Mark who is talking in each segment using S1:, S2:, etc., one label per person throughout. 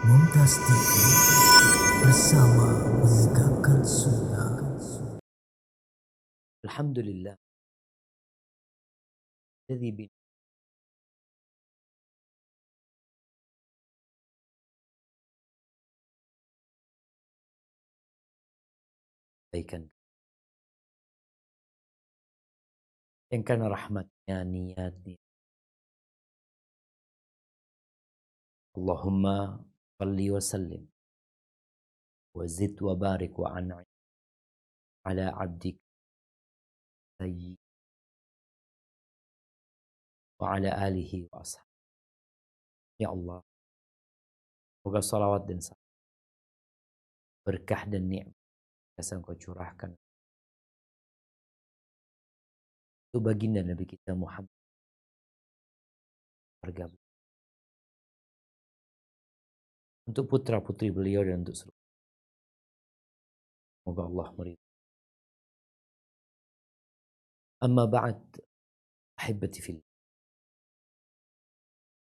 S1: Mumtaz TV bersama menegakkan sunnah.
S2: Alhamdulillah. Jadi binaikan yang karena rahmatnya niatnya. Allahumma salli wa sallim wa zid wa barik wa an'im ala abdik sayyid wa ala alihi wa ashab. Ya Allah, semoga salawat dan salam, berkah dan nikmat yang Engkau curahkan untuk baginda Nabi kita Muhammad, untuk putra putri beliau dan untuk seluruh. Semoga Allah meridai. Amma ba'd, ahibati fillah.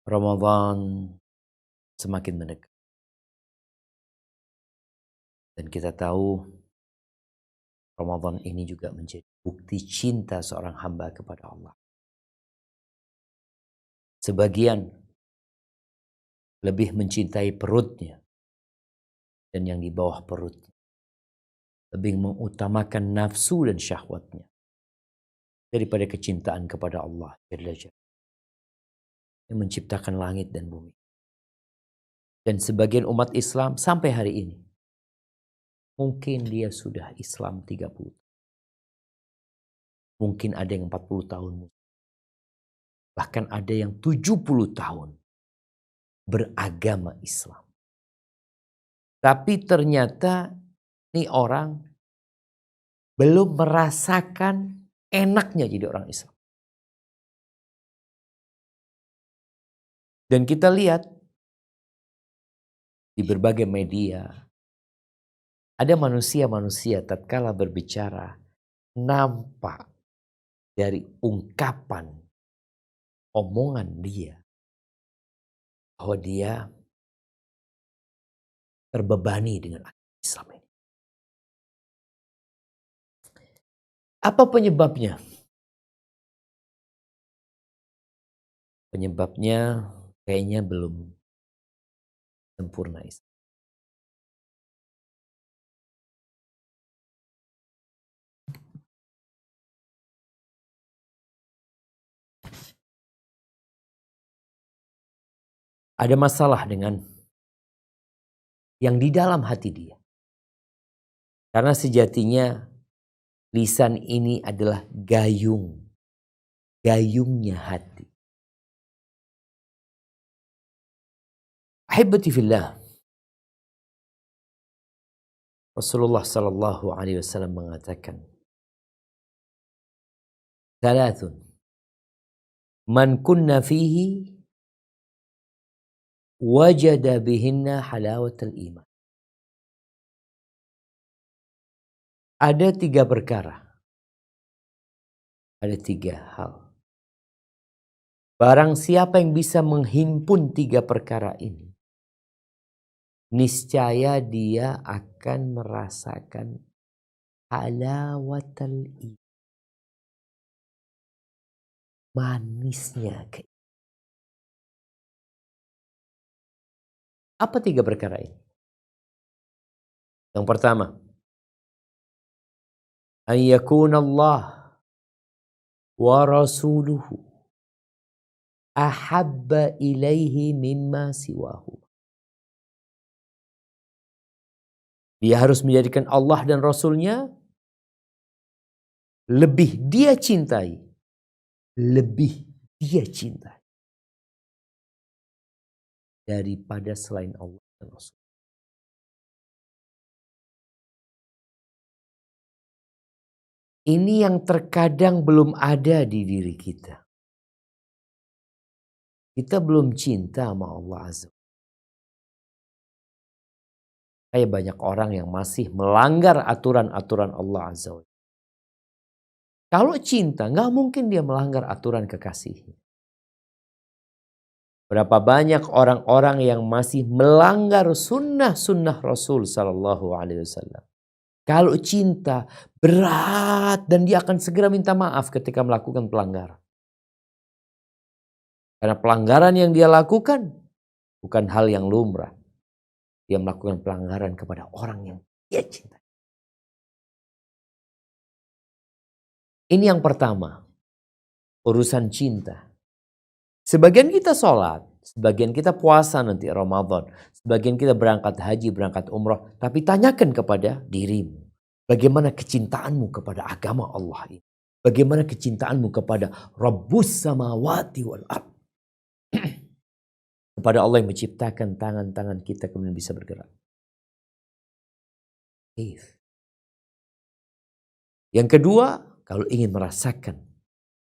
S2: Ramadan semakin mendekat. Dan kita tahu Ramadan ini juga menjadi bukti cinta seorang hamba kepada Allah. Sebagian lebih mencintai perutnya dan yang di bawah perutnya. Lebih mengutamakan nafsu dan syahwatnya daripada kecintaan kepada Allah yang menciptakan langit dan bumi. Dan sebagian umat Islam sampai hari ini, mungkin dia sudah Islam 30. Mungkin ada yang 40 tahun. Bahkan ada yang 70 tahun beragama Islam. Tapi ternyata ini orang belum merasakan enaknya jadi orang Islam. Dan kita lihat di berbagai media, ada manusia-manusia tatkala berbicara, nampak dari ungkapan, omongan dia, bahwa dia terbebani dengan Islam ini. Apa penyebabnya? Penyebabnya kayaknya belum sempurna Islam. Ada masalah dengan yang di dalam hati dia. Karena sejatinya lisan ini adalah gayungnya hati. Ahibati fillah. Rasulullah sallallahu alaihi wasallam mengatakan, "Thalathun man kunna fihi wajada bihinna halawatal iman." Ada 3 perkara. Ada 3 hal. Barang siapa yang bisa menghimpun 3 perkara ini, niscaya dia akan merasakan halawatal iman. Manisnya keimanan. Apa 3 perkara ini? Yang pertama, an yakunallah wa rasuluhu ahabba ilaihi mimma siwahu. Dia harus menjadikan Allah dan Rasulnya lebih dia cintai daripada selain Allah dan Rasul. Ini yang terkadang belum ada di diri kita. Kita belum cinta sama Allah Azza. Kayak banyak orang yang masih melanggar aturan-aturan Allah Azza. Kalau cinta, gak mungkin dia melanggar aturan kekasihnya. Berapa banyak orang-orang yang masih melanggar sunnah-sunnah Rasul Sallallahu Alaihi Wasallam. Kalau cinta berat dan dia akan segera minta maaf ketika melakukan pelanggaran. Karena pelanggaran yang dia lakukan bukan hal yang lumrah. Dia melakukan pelanggaran kepada orang yang dia cintai. Ini yang pertama, urusan cinta. Sebagian kita sholat, sebagian kita puasa nanti Ramadan, sebagian kita berangkat haji, berangkat umrah. Tapi tanyakan kepada dirimu, bagaimana kecintaanmu kepada agama Allah ini? Bagaimana kecintaanmu kepada Rabbus samawati wal ard? Kepada Allah yang menciptakan tangan-tangan kita kemudian bisa bergerak. Yang kedua, kalau ingin merasakan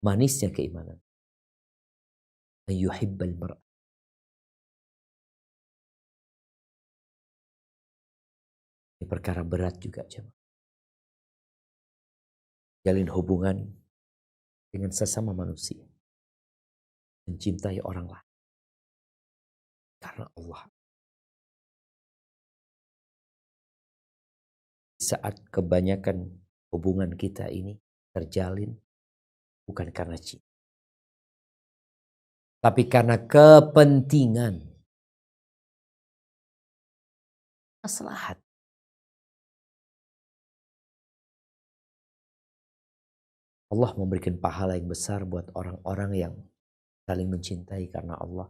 S2: manisnya keimanan, yuhibbal mar'a. Ini perkara berat juga, jemaah. Jalin hubungan dengan sesama manusia. Mencintai orang lain. Karena Allah. Saat kebanyakan hubungan kita ini terjalin bukan karena cinta. Tapi karena kepentingan. Maslahat. Allah memberikan pahala yang besar buat orang-orang yang saling mencintai karena Allah.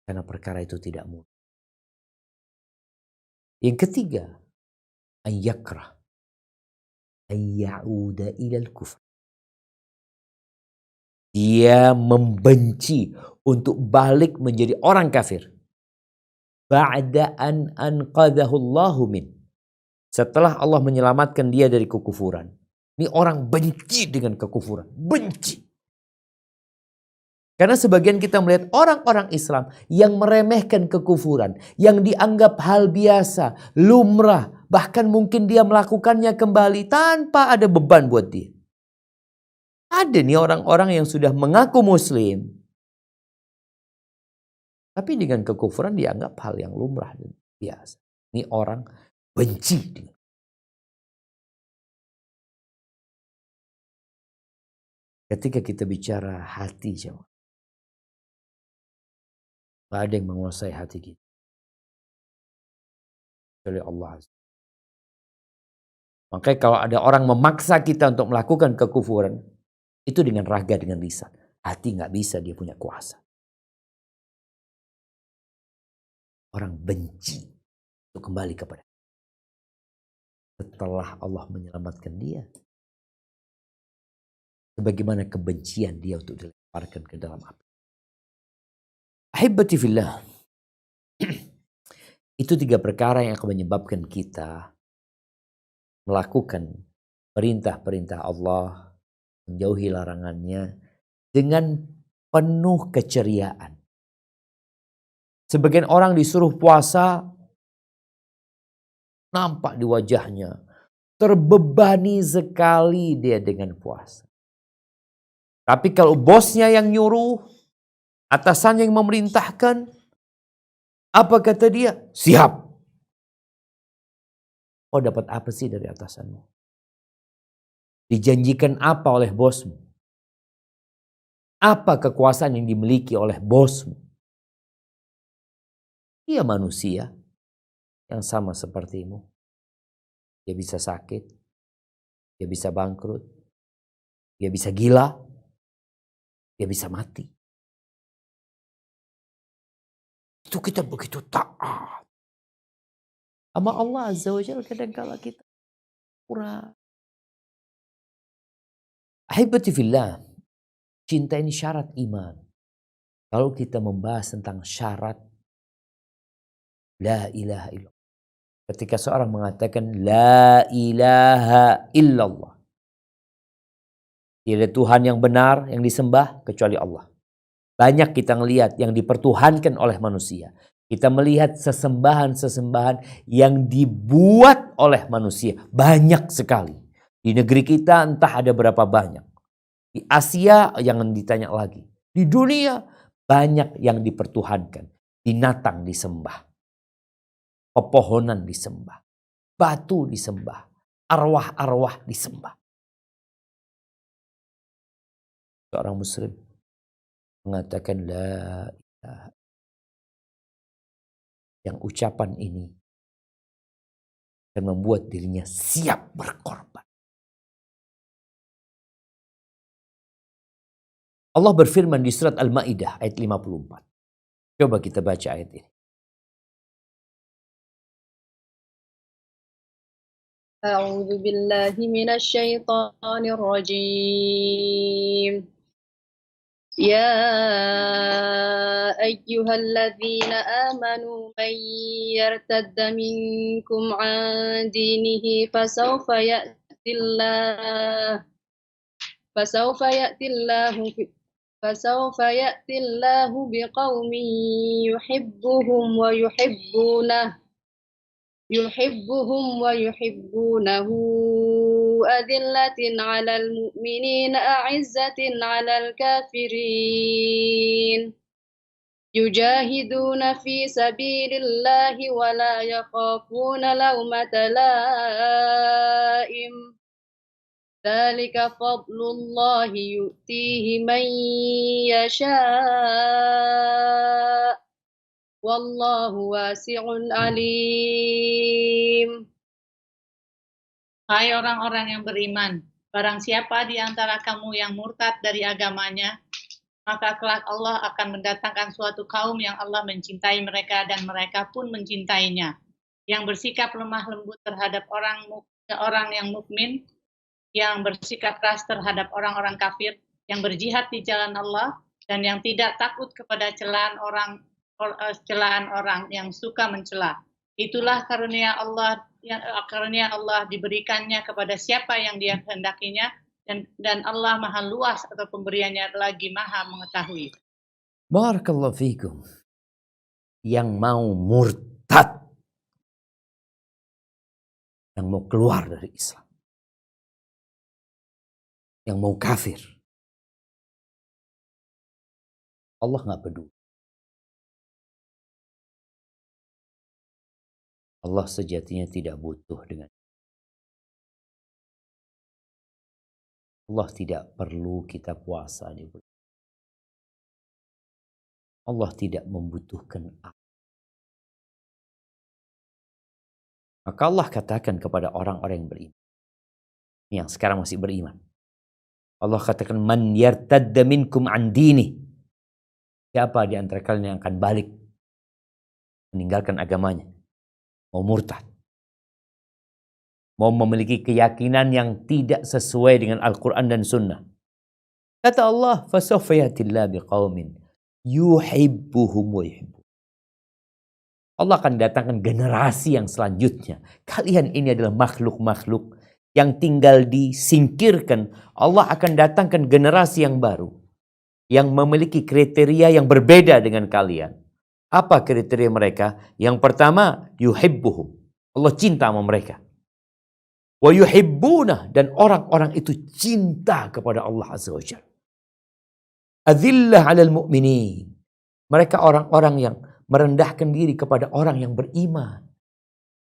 S2: Karena perkara itu tidak mudah. Yang ketiga, ayyakrah, ayyauda ilal kufr. Dia membenci untuk balik menjadi orang kafir. Ba'da an anqadhahu Allahu min. Setelah Allah menyelamatkan dia dari kekufuran. Ini orang benci dengan kekufuran. Benci. Karena sebagian kita melihat orang-orang Islam yang meremehkan kekufuran. Yang dianggap hal biasa, lumrah. Bahkan mungkin dia melakukannya kembali tanpa ada beban buat dia. Ada nih orang-orang yang sudah mengaku muslim. Tapi dengan kekufuran dianggap hal yang lumrah dan biasa. Ini orang benci dengan. Ketika kita bicara hati, jemaah, gak ada yang menguasai hati kita kecuali Allah. Makanya kalau ada orang memaksa kita untuk melakukan kekufuran, itu dengan raga, dengan lisan. Hati gak bisa, dia punya kuasa. Orang benci untuk kembali kepada setelah Allah menyelamatkan dia. Sebagaimana kebencian dia untuk dilemparkan ke dalam api. Ahibbati fillah. Itu 3 perkara yang akan menyebabkan kita melakukan perintah-perintah Allah, menjauhi larangannya dengan penuh keceriaan. Sebagian orang disuruh puasa, nampak di wajahnya terbebani sekali dia dengan puasa. Tapi kalau bosnya yang nyuruh, atasannya yang memerintahkan, apa kata dia? Siap. Oh, dapat apa sih dari atasanmu? Dijanjikan apa oleh bosmu? Apa kekuasaan yang dimiliki oleh bosmu? Dia manusia yang sama sepertimu. Dia bisa sakit, dia bisa bangkrut, dia bisa gila, dia bisa mati. Itu kita begitu taat. Sama Allah Azza wa Jalla kadang-kala kita kurang. Ahibati fillah. Cinta ini syarat iman. Kalau kita membahas tentang syarat la ilaha illallah. Ketika seorang mengatakan la ilaha illallah. Tidak ada Tuhan yang benar yang disembah kecuali Allah. Banyak kita melihat yang dipertuhankan oleh manusia. Kita melihat sesembahan-sesembahan yang dibuat oleh manusia. Banyak sekali. Di negeri kita entah ada berapa banyak. Di Asia jangan ditanya lagi. Di dunia Banyak yang dipertuhankan. Binatang disembah. Pepohonan disembah. Batu disembah. Arwah-arwah disembah. Seorang muslim mengatakan la ilaha. Yang ucapan ini akan membuat dirinya siap berkorban. Allah berfirman di surat Al-Maidah ayat 54. Coba kita baca ayat ini.
S3: أعوذ بالله من الشيطان الرجيم يا أيها الذين آمنوا من يرتد منكم عن دينه فسوف يأتي الله بقوم يحبهم ويحبونه أذلة على المؤمنين أعزة على الكافرين يجاهدون في سبيل الله ولا يخافون لومة لائم ذلك فضل الله يؤتيه من يشاء Wallahu wasi'un alim.
S4: Hai orang-orang yang beriman, barang siapa di antara kamu yang murtad dari agamanya, maka kelak Allah akan mendatangkan suatu kaum yang Allah mencintai mereka dan mereka pun mencintainya, yang bersikap lemah lembut terhadap orang yang mukmin, yang bersikap keras terhadap orang-orang kafir, yang berjihad di jalan Allah, dan yang tidak takut kepada celaan orang yang suka mencela. Itulah karunia Allah diberikannya kepada siapa yang Dia kehendakinya, dan Allah Maha luas atau pemberiannya lagi Maha mengetahui.
S2: Barakallahu fikum. Yang mau murtad, yang mau keluar dari Islam, yang mau kafir, Allah nggak peduli. Allah sejatinya tidak butuh dengan Allah, tidak perlu kita puasa di bulan. Allah tidak membutuhkan apa. Maka Allah katakan kepada orang-orang yang beriman, yang sekarang masih beriman, Allah katakan man yartadda minkum an dini. Siapa di antara kalian yang akan balik, meninggalkan agamanya, mau murtad, mau memiliki keyakinan yang tidak sesuai dengan Al-Quran dan Sunnah. Kata Allah, fasawfa ya'tillahu biqaumin yuhibbuhum wa yuhibbuh. Allah akan datangkan generasi yang selanjutnya. Kalian ini adalah makhluk-makhluk yang tinggal disingkirkan. Allah akan datangkan generasi yang baru, yang memiliki kriteria yang berbeda dengan kalian. Apa kriteria mereka? Yang pertama, yuhibbuhum. Allah cinta sama mereka. Wa yuhibbuna, dan orang-orang itu cinta kepada Allah Azza wa Jalla. Adzillah 'alal mu'minin. Mereka orang-orang yang merendahkan diri kepada orang yang beriman.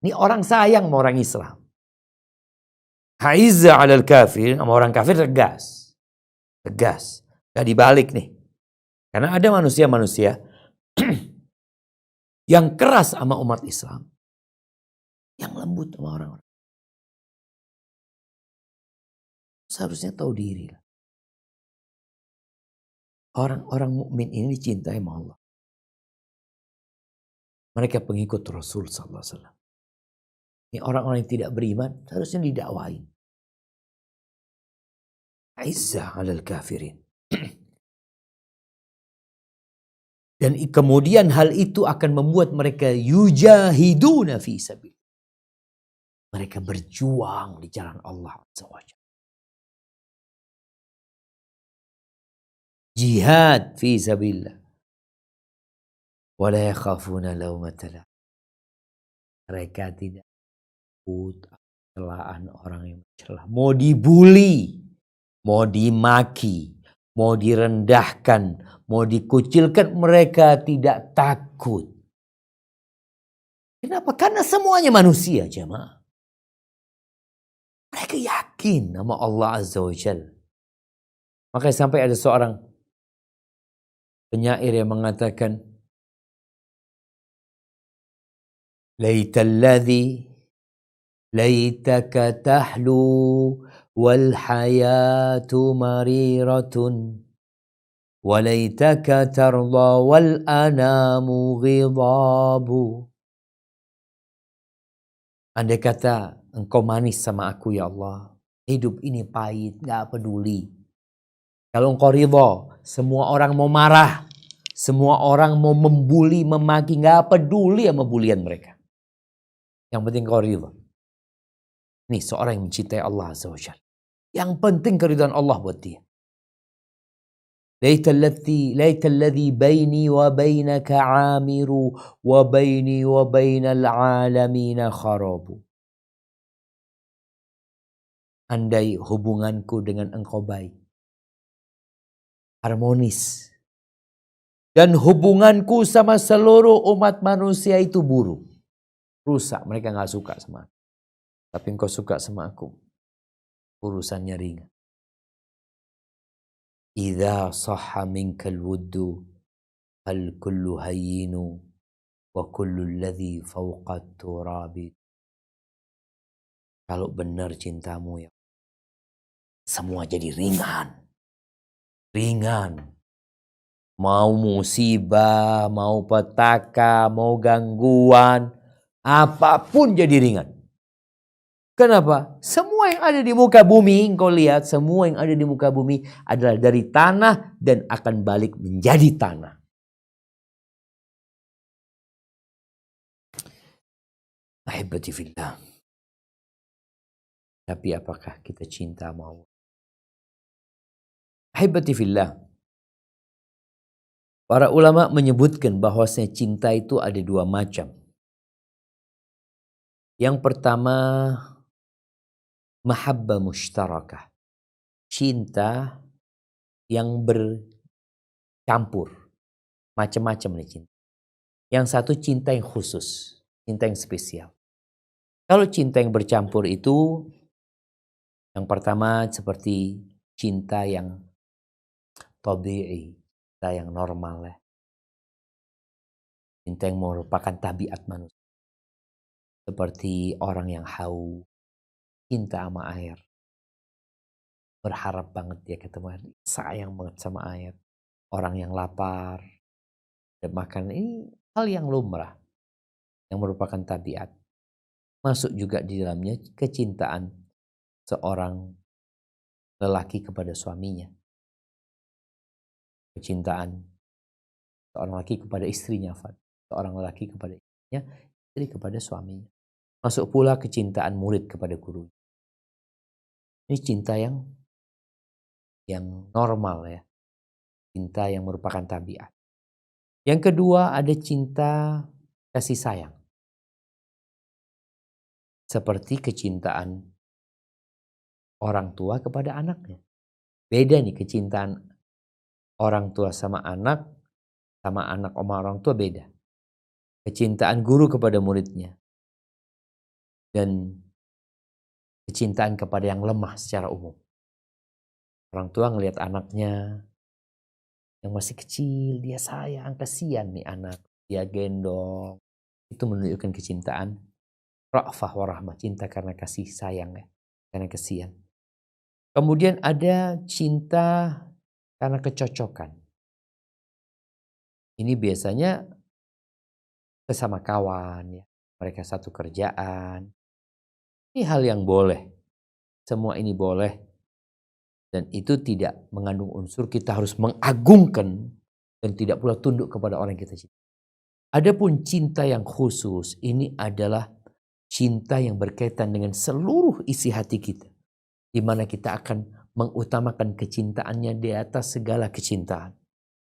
S2: Ini orang sayang sama orang Islam. Haizza 'alal kafir, sama orang kafir tegas. Tegas. Gak dibalik nih. Karena ada manusia-manusia yang keras sama umat Islam, yang lembut sama orang-orang. Seharusnya tahu diri. Orang-orang mukmin ini dicintai sama Allah. Mereka pengikut Rasul sallallahu alaihi wasallam. Ini orang-orang yang tidak beriman seharusnya didakwain. Aizzah 'alal kafirin. Dan kemudian hal itu akan membuat mereka yujahiduna fi sabil. Mereka berjuang di jalan Allah Azza wa Jalla. Jihad fi sabilillah. Wa la yakhafuna lawmata laim. Mereka tidak takut celaan orang yang mencela. Mau dibuli, mau dimaki, mau direndahkan, mau dikucilkan, mereka tidak takut. Kenapa? Karena semuanya manusia, jemaah. Mereka yakin sama Allah Azza wa Jalla. Makanya sampai ada seorang penyair yang mengatakan, laitaka tahlu wal hayatu mariratun walaitaka tarda wal anamu ghidabu. Andai kata engkau manis sama aku ya Allah, hidup ini pahit, gak peduli. Kalau engkau ridha, semua orang mau marah, semua orang mau membuli, memaki, gak peduli sama bulian mereka. Yang penting engkau ridha. Nih seorang yang mencintai Allah Azza wa Jalla. Yang penting keridhaan Allah buat dia. Laitalladzi baini wa bainaka amiru wa baini wa bainal alamina kharabu. Andai hubunganku dengan engkau baik, harmonis, dan hubunganku sama seluruh umat manusia itu buruk, rusak, mereka gak suka sama aku. Tapi engkau suka sama aku, urusannya ringan. Idza sahha minkal wuddu fal kullu hayyinu wa kullu alladhi fawqa turabi. Kalau benar cintamu ya, semua jadi ringan. Ringan. Mau musibah, mau petaka, mau gangguan, apapun jadi ringan. Kenapa? Semua yang ada di muka bumi, engkau lihat, semua yang ada di muka bumi adalah dari tanah dan akan balik menjadi tanah. Ahibati fillah. Tapi apakah kita cinta mau? Ahibati fillah. Para ulama menyebutkan bahwasanya cinta itu ada dua macam. Yang pertama, mahabbah mushtarakah. Cinta yang bercampur. Macam-macam nih cinta. Yang satu cinta yang khusus. Cinta yang spesial. Kalau cinta yang bercampur itu, yang pertama seperti cinta yang tabi'i. Cinta yang normal ya. Cinta yang merupakan tabiat manusia. Seperti orang yang haus. Cinta sama air. Berharap banget dia ketemu air. Sayang banget sama air. Orang yang lapar. Dan makan ini hal yang lumrah. Yang merupakan tabiat. Masuk juga di dalamnya kecintaan seorang lelaki kepada suaminya. Kecintaan seorang lelaki kepada istrinya. Seorang lelaki kepada istrinya. Istri kepada suaminya. Masuk pula kecintaan murid kepada guru. Ini cinta yang normal ya. Cinta yang merupakan tabiat. Yang kedua ada cinta kasih sayang. Seperti kecintaan orang tua kepada anaknya. Beda nih kecintaan orang tua sama anak sama orang tua beda. Kecintaan guru kepada muridnya. Dan kecintaan kepada yang lemah secara umum. Orang tua ngelihat anaknya yang masih kecil, dia sayang, kasihan nih anak. Dia gendong. Itu menunjukkan kecintaan. Ra'fah wa rahmah, cinta karena kasih sayang ya. Karena kasihan. Kemudian ada cinta karena kecocokan. Ini biasanya sesama kawan ya. Mereka satu kerjaan. Ini hal yang boleh. Semua ini boleh. Dan itu tidak mengandung unsur kita harus mengagungkan dan tidak pula tunduk kepada orang yang kita cinta. Adapun cinta yang khusus ini adalah cinta yang berkaitan dengan seluruh isi hati kita. Di mana kita akan mengutamakan kecintaannya di atas segala kecintaan.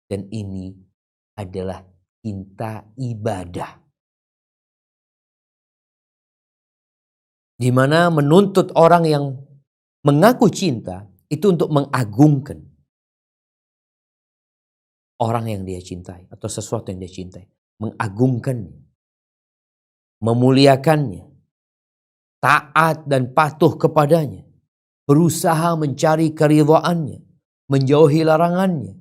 S2: Dan ini adalah cinta ibadah. Di mana menuntut orang yang mengaku cinta itu untuk mengagungkan. orang yang dia cintai atau sesuatu yang dia cintai, mengagungkannya, memuliakannya, taat dan patuh kepadanya, berusaha mencari keridhaannya, menjauhi larangannya.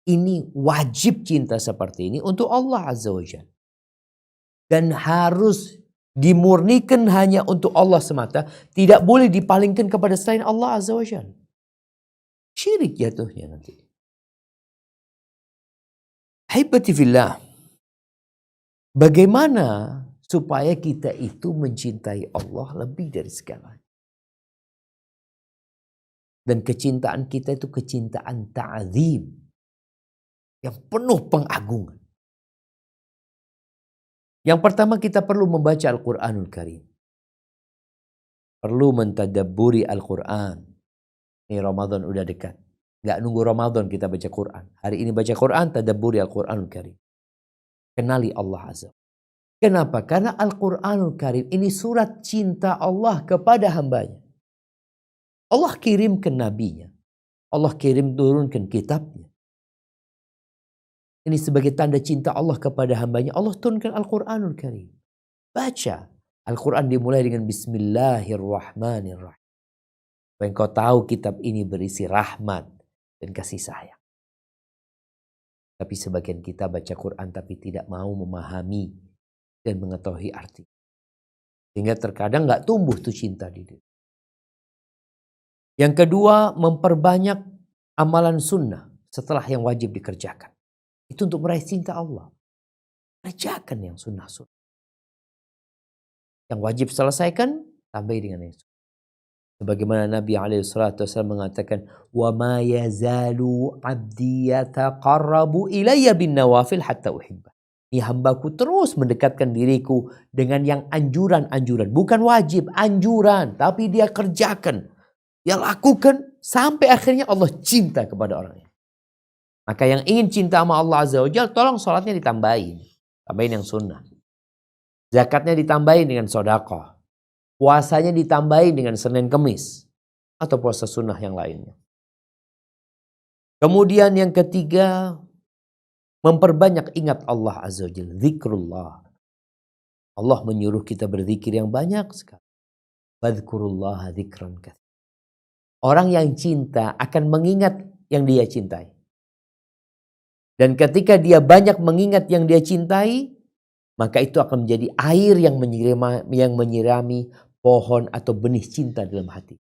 S2: Ini wajib cinta seperti ini untuk Allah Azza wa Jalla. Dan harus dimurnikan hanya untuk Allah semata. Tidak boleh dipalingkan kepada selain Allah Azza wa Jalla. Syirik jatuhnya nanti. Haibati fillah. Bagaimana supaya kita itu mencintai Allah lebih dari segalanya. Dan kecintaan kita itu kecintaan ta'zim. Yang penuh pengagungan. Yang pertama kita perlu membaca Al-Quranul Karim. Perlu mentadabburi Al-Quran. Ini Ramadan udah dekat. Gak nunggu Ramadan kita baca Quran. Hari ini baca Quran, tadabburi Al-Quranul Karim. Kenali Allah Azza. Kenapa? Karena Al-Quranul Karim ini surat cinta Allah kepada hambanya. Allah kirimkan nabinya. Allah turunkan kitabnya. Ini sebagai tanda cinta Allah kepada hambanya. Allah turunkan Al-Quranul Karim. Baca. Al-Quran dimulai dengan Bismillahirrahmanirrahim. Supaya engkau tahu kitab ini berisi rahmat dan kasih sayang. Tapi sebagian kita baca Quran tapi tidak mau memahami dan mengetahui arti. Sehingga terkadang gak tumbuh tuh cinta di diri. Yang kedua, memperbanyak amalan sunnah setelah yang wajib dikerjakan. Itu untuk meraih cinta Allah. Kerjakan yang sunnah-sunnah. Yang wajib selesaikan, tambah dengan yang sunnah. Sebagaimana Nabi SAW mengatakan, وَمَا يَزَالُ عَبْدِي يَتَقَرَّبُ إِلَيَّ بِالنَّوَافِلْ حَتَّى أُحِبَّهُ. Ini hambaku terus mendekatkan diriku dengan yang anjuran-anjuran. Bukan wajib, anjuran. Tapi dia kerjakan. Dia lakukan sampai akhirnya Allah cinta kepada orangnya. Maka yang ingin cinta sama Allah Azza wa Jalla, tolong sholatnya ditambahin. Tambahin yang sunnah. Zakatnya ditambahin dengan sedekah. Puasanya ditambahin dengan Senin Kemis. Atau puasa sunnah yang lainnya. Kemudian yang ketiga, memperbanyak ingat Allah Azza wa Jalla. Zikrullah. Allah menyuruh kita berzikir yang banyak sekali. Fadhkurullaha dzikran katsira. Orang yang cinta akan mengingat yang dia cintai. Dan ketika dia banyak mengingat yang dia cintai, maka itu akan menjadi air yang menyirami pohon atau benih cinta dalam hati.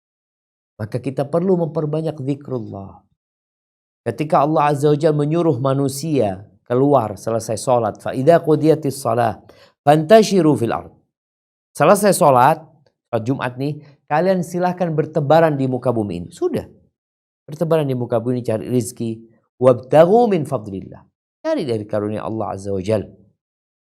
S2: Maka kita perlu memperbanyak zikrullah. Ketika Allah Azza wa Jalla menyuruh manusia keluar selesai sholat. فَإِذَا قُضِيَتِ الصَّلَاةِ فَانْتَشِرُوا فِي الْأَرْضِ. Selesai sholat Jumat nih, kalian silahkan bertebaran di muka bumi ini. Sudah. Bertebaran di muka bumi ini cari rizki. Wabtaghu min fadlillah. Cari dari karunia Allah Azza wa Jalla.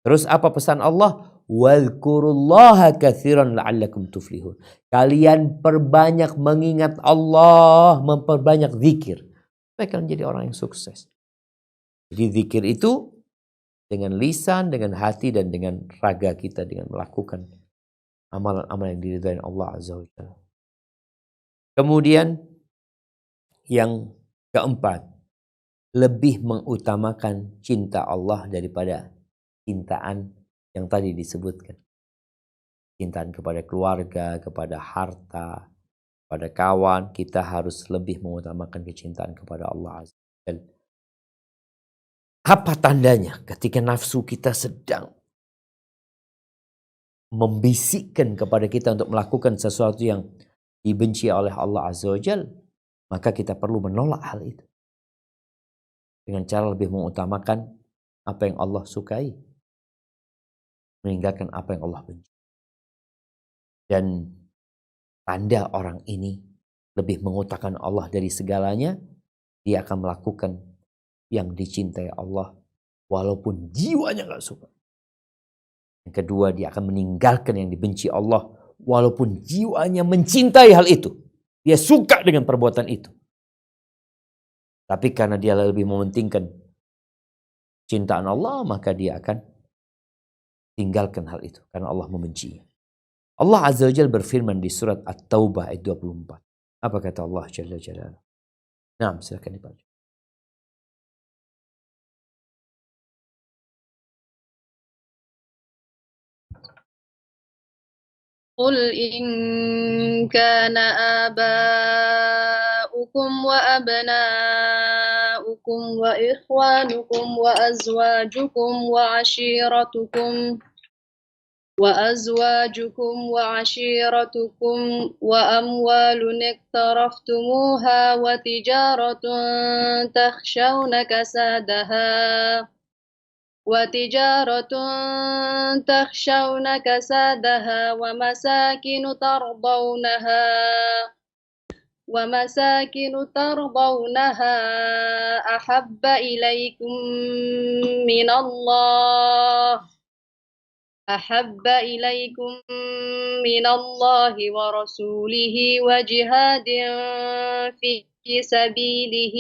S2: Terus apa pesan Allah? Wadhkurullaha katsiran la'allakum tuflihun. Kalian perbanyak mengingat Allah, memperbanyak zikir. Supaya kalian jadi orang yang sukses. Jadi zikir itu dengan lisan, dengan hati, dan dengan raga kita. Dengan melakukan amalan-amalan yang diridhai Allah Azza wa Jalla. Kemudian yang keempat, lebih mengutamakan cinta Allah daripada cintaan yang tadi disebutkan. Cintaan kepada keluarga, kepada harta, kepada kawan. Kita harus lebih mengutamakan kecintaan kepada Allah Azza wa Jalla. Apa tandanya ketika nafsu kita sedang membisikkan kepada kita untuk melakukan sesuatu yang dibenci oleh Allah Azza wa Jalla? Maka kita perlu menolak hal itu. Dengan cara lebih mengutamakan apa yang Allah sukai. Meninggalkan apa yang Allah benci. Dan tanda orang ini lebih mengutamakan Allah dari segalanya. Dia akan melakukan yang dicintai Allah. Walaupun jiwanya gak suka. Yang kedua, dia akan meninggalkan yang dibenci Allah. Walaupun jiwanya mencintai hal itu. Dia suka dengan perbuatan itu. Tapi karena dia lebih mementingkan cintaan Allah, maka dia akan tinggalkan hal itu. Karena Allah membencinya. Allah Azza wa Jalla berfirman di surat At-Taubah ayat 24. Apa kata Allah Jalla Jalla? Nah, silakan dibaca.
S3: قل إن كان آباؤكم وأبناؤكم وإخوانكم وأزواجكم وعشيرتكم وأموال اقترفتموها وتجارة تخشون كسادها ومساكن ترضونها أحب إليكم من الله ورسوله وجهاد في سبيله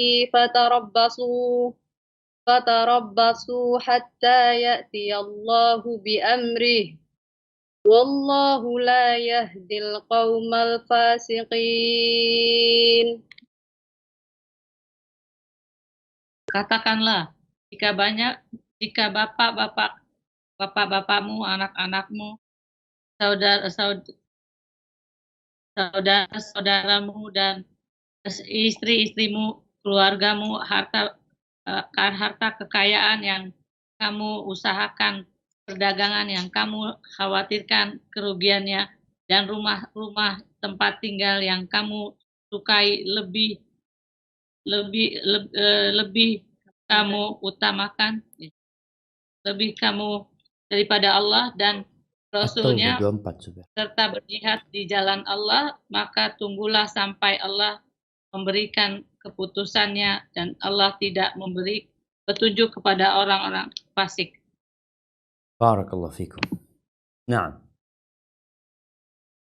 S3: فتربصوا حتى يأتي الله بأمره والله لا يهدي القوم الفاسقين.
S4: Katakanlah, jika bapak-bapakmu, anak-anakmu, saudara-saudaramu dan istri-istrimu, keluargamu, harta kekayaan yang kamu usahakan, perdagangan yang kamu khawatirkan kerugiannya, dan rumah-rumah tempat tinggal yang kamu sukai lebih kamu utamakan, lebih kamu daripada Allah dan Rasulnya, serta berjihad di jalan Allah, maka tunggulah sampai Allah memberikan keputusannya dan Allah tidak memberi petunjuk kepada orang-orang fasik.
S2: Barakallahu fikum. Naam.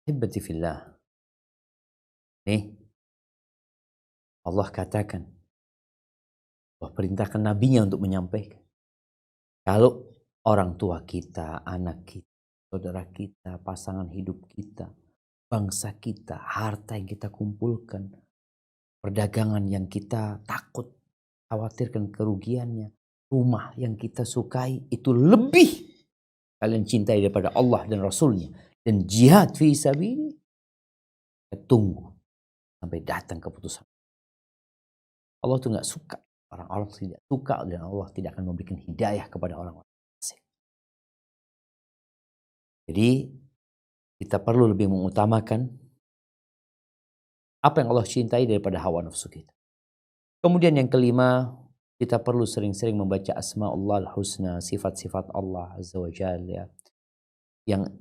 S2: Hibbati fillah. Nih, Allah katakan, Allah perintahkan nabinya untuk menyampaikan. Kalau orang tua kita, anak kita, saudara kita, pasangan hidup kita, bangsa kita, harta yang kita kumpulkan, perdagangan yang kita takut, khawatirkan kerugiannya, rumah yang kita sukai, itu lebih kalian cintai daripada Allah dan Rasulnya. Dan jihad fi sabili, tunggu sampai datang keputusan. Allah tuh gak suka. Orang-orang tidak suka dan Allah tidak akan memberikan hidayah kepada orang-orang fasik. Jadi kita perlu lebih mengutamakan apa yang Allah cintai daripada hawa nafsu kita. Kemudian yang kelima, kita perlu sering-sering membaca asma'ullah al-husna, sifat-sifat Allah azza wa jalla, ya. Yang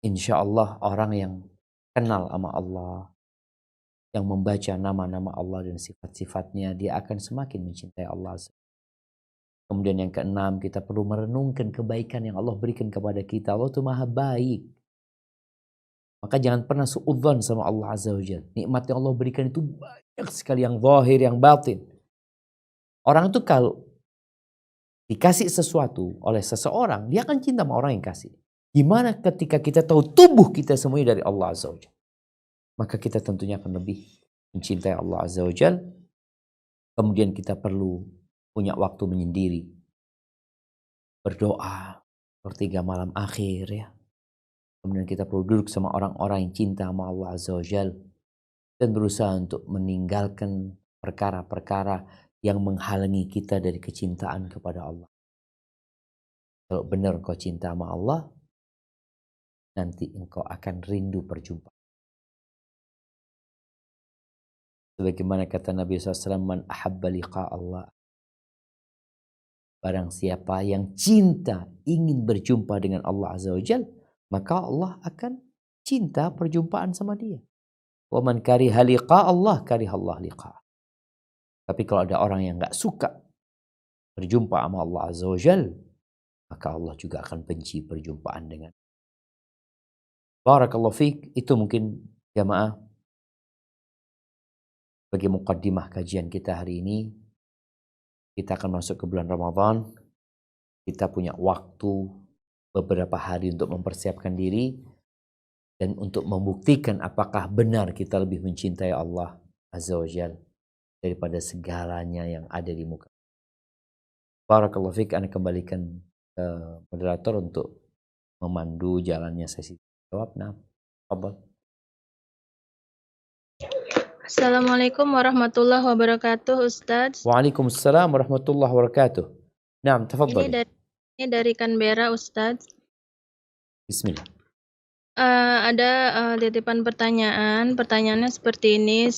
S2: insya Allah orang yang kenal sama Allah, yang membaca nama-nama Allah dan sifat-sifatnya, dia akan semakin mencintai Allah. Kemudian yang keenam, kita perlu merenungkan kebaikan yang Allah berikan kepada kita. Allah itu maha baik. Maka jangan pernah suudzon sama Allah Azza wa Jalla. Nikmat yang Allah berikan itu banyak sekali, yang zahir, yang batin. Orang itu kalau dikasih sesuatu oleh seseorang, dia akan cinta sama orang yang kasih. Gimana ketika kita tahu tubuh kita semuanya dari Allah Azza wa Jalla? Maka kita tentunya akan lebih mencintai Allah Azza wa Jalla. Kemudian kita perlu punya waktu menyendiri, berdoa, sepertiga malam akhir, ya. Kemudian kita perlu duduk sama orang-orang yang cinta sama Allah Azza wa Jalla dan berusaha untuk meninggalkan perkara-perkara yang menghalangi kita dari kecintaan kepada Allah. Kalau benar engkau cinta sama Allah, nanti engkau akan rindu perjumpaan. Sebagaimana kata Nabi SAW, man ahabba liqa Allah. Barang siapa yang cinta, ingin berjumpa dengan Allah Azza wa Jalla, maka Allah akan cinta perjumpaan sama dia. Wa man kariha liqa Allah, kariha Allah liqa. Tapi kalau ada orang yang gak suka berjumpa sama Allah Azza wa Jalla, maka Allah juga akan benci perjumpaan dengan. Barakallahu fiik. Itu mungkin jamaah bagi muqaddimah kajian kita hari ini. Kita akan masuk ke bulan Ramadan. Kita punya waktu beberapa hari untuk mempersiapkan diri dan untuk membuktikan apakah benar kita lebih mencintai Allah Azza wa Jalla daripada segalanya yang ada di muka. Barakallahu fiik. Ana kembalikan ke moderator untuk memandu jalannya sesi jawab. Nah. Tafadhal.
S3: Assalamualaikum warahmatullahi wabarakatuh, Ustadz.
S2: Waalaikumsalam warahmatullahi wabarakatuh. Naam,
S3: Ini
S2: tafadhali.
S3: dari Canberra, Ustadz.
S2: Bismillah.
S3: Ada titipan pertanyaan. Pertanyaannya seperti ini.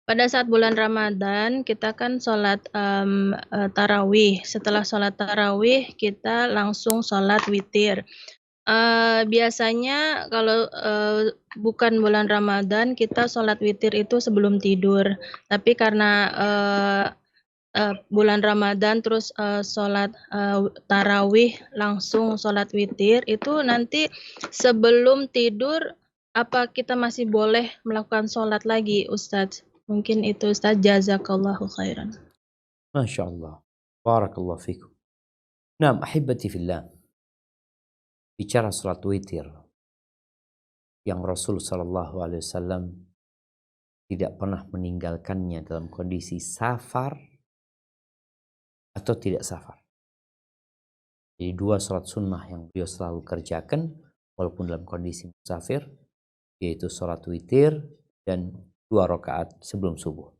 S3: Pada saat bulan Ramadan kita kan sholat tarawih. Setelah sholat tarawih kita langsung sholat witir. Biasanya kalau bukan bulan Ramadan kita sholat witir itu sebelum tidur. Tapi karena bulan Ramadan terus sholat tarawih langsung sholat witir, itu nanti sebelum tidur apa kita masih boleh melakukan sholat lagi, Ustadz? Mungkin itu, Ustadz. Jazakallahu khairan.
S2: Masya Allah. Barakallahu fikum. Naam, ahibati fillah. Bicara salat witir yang Rasul sallallahu alaihi wasallam tidak pernah meninggalkannya dalam kondisi safar atau tidak safar. Jadi 2 salat sunnah yang beliau selalu kerjakan walaupun dalam kondisi musafir, yaitu salat witir dan 2 rakaat sebelum subuh.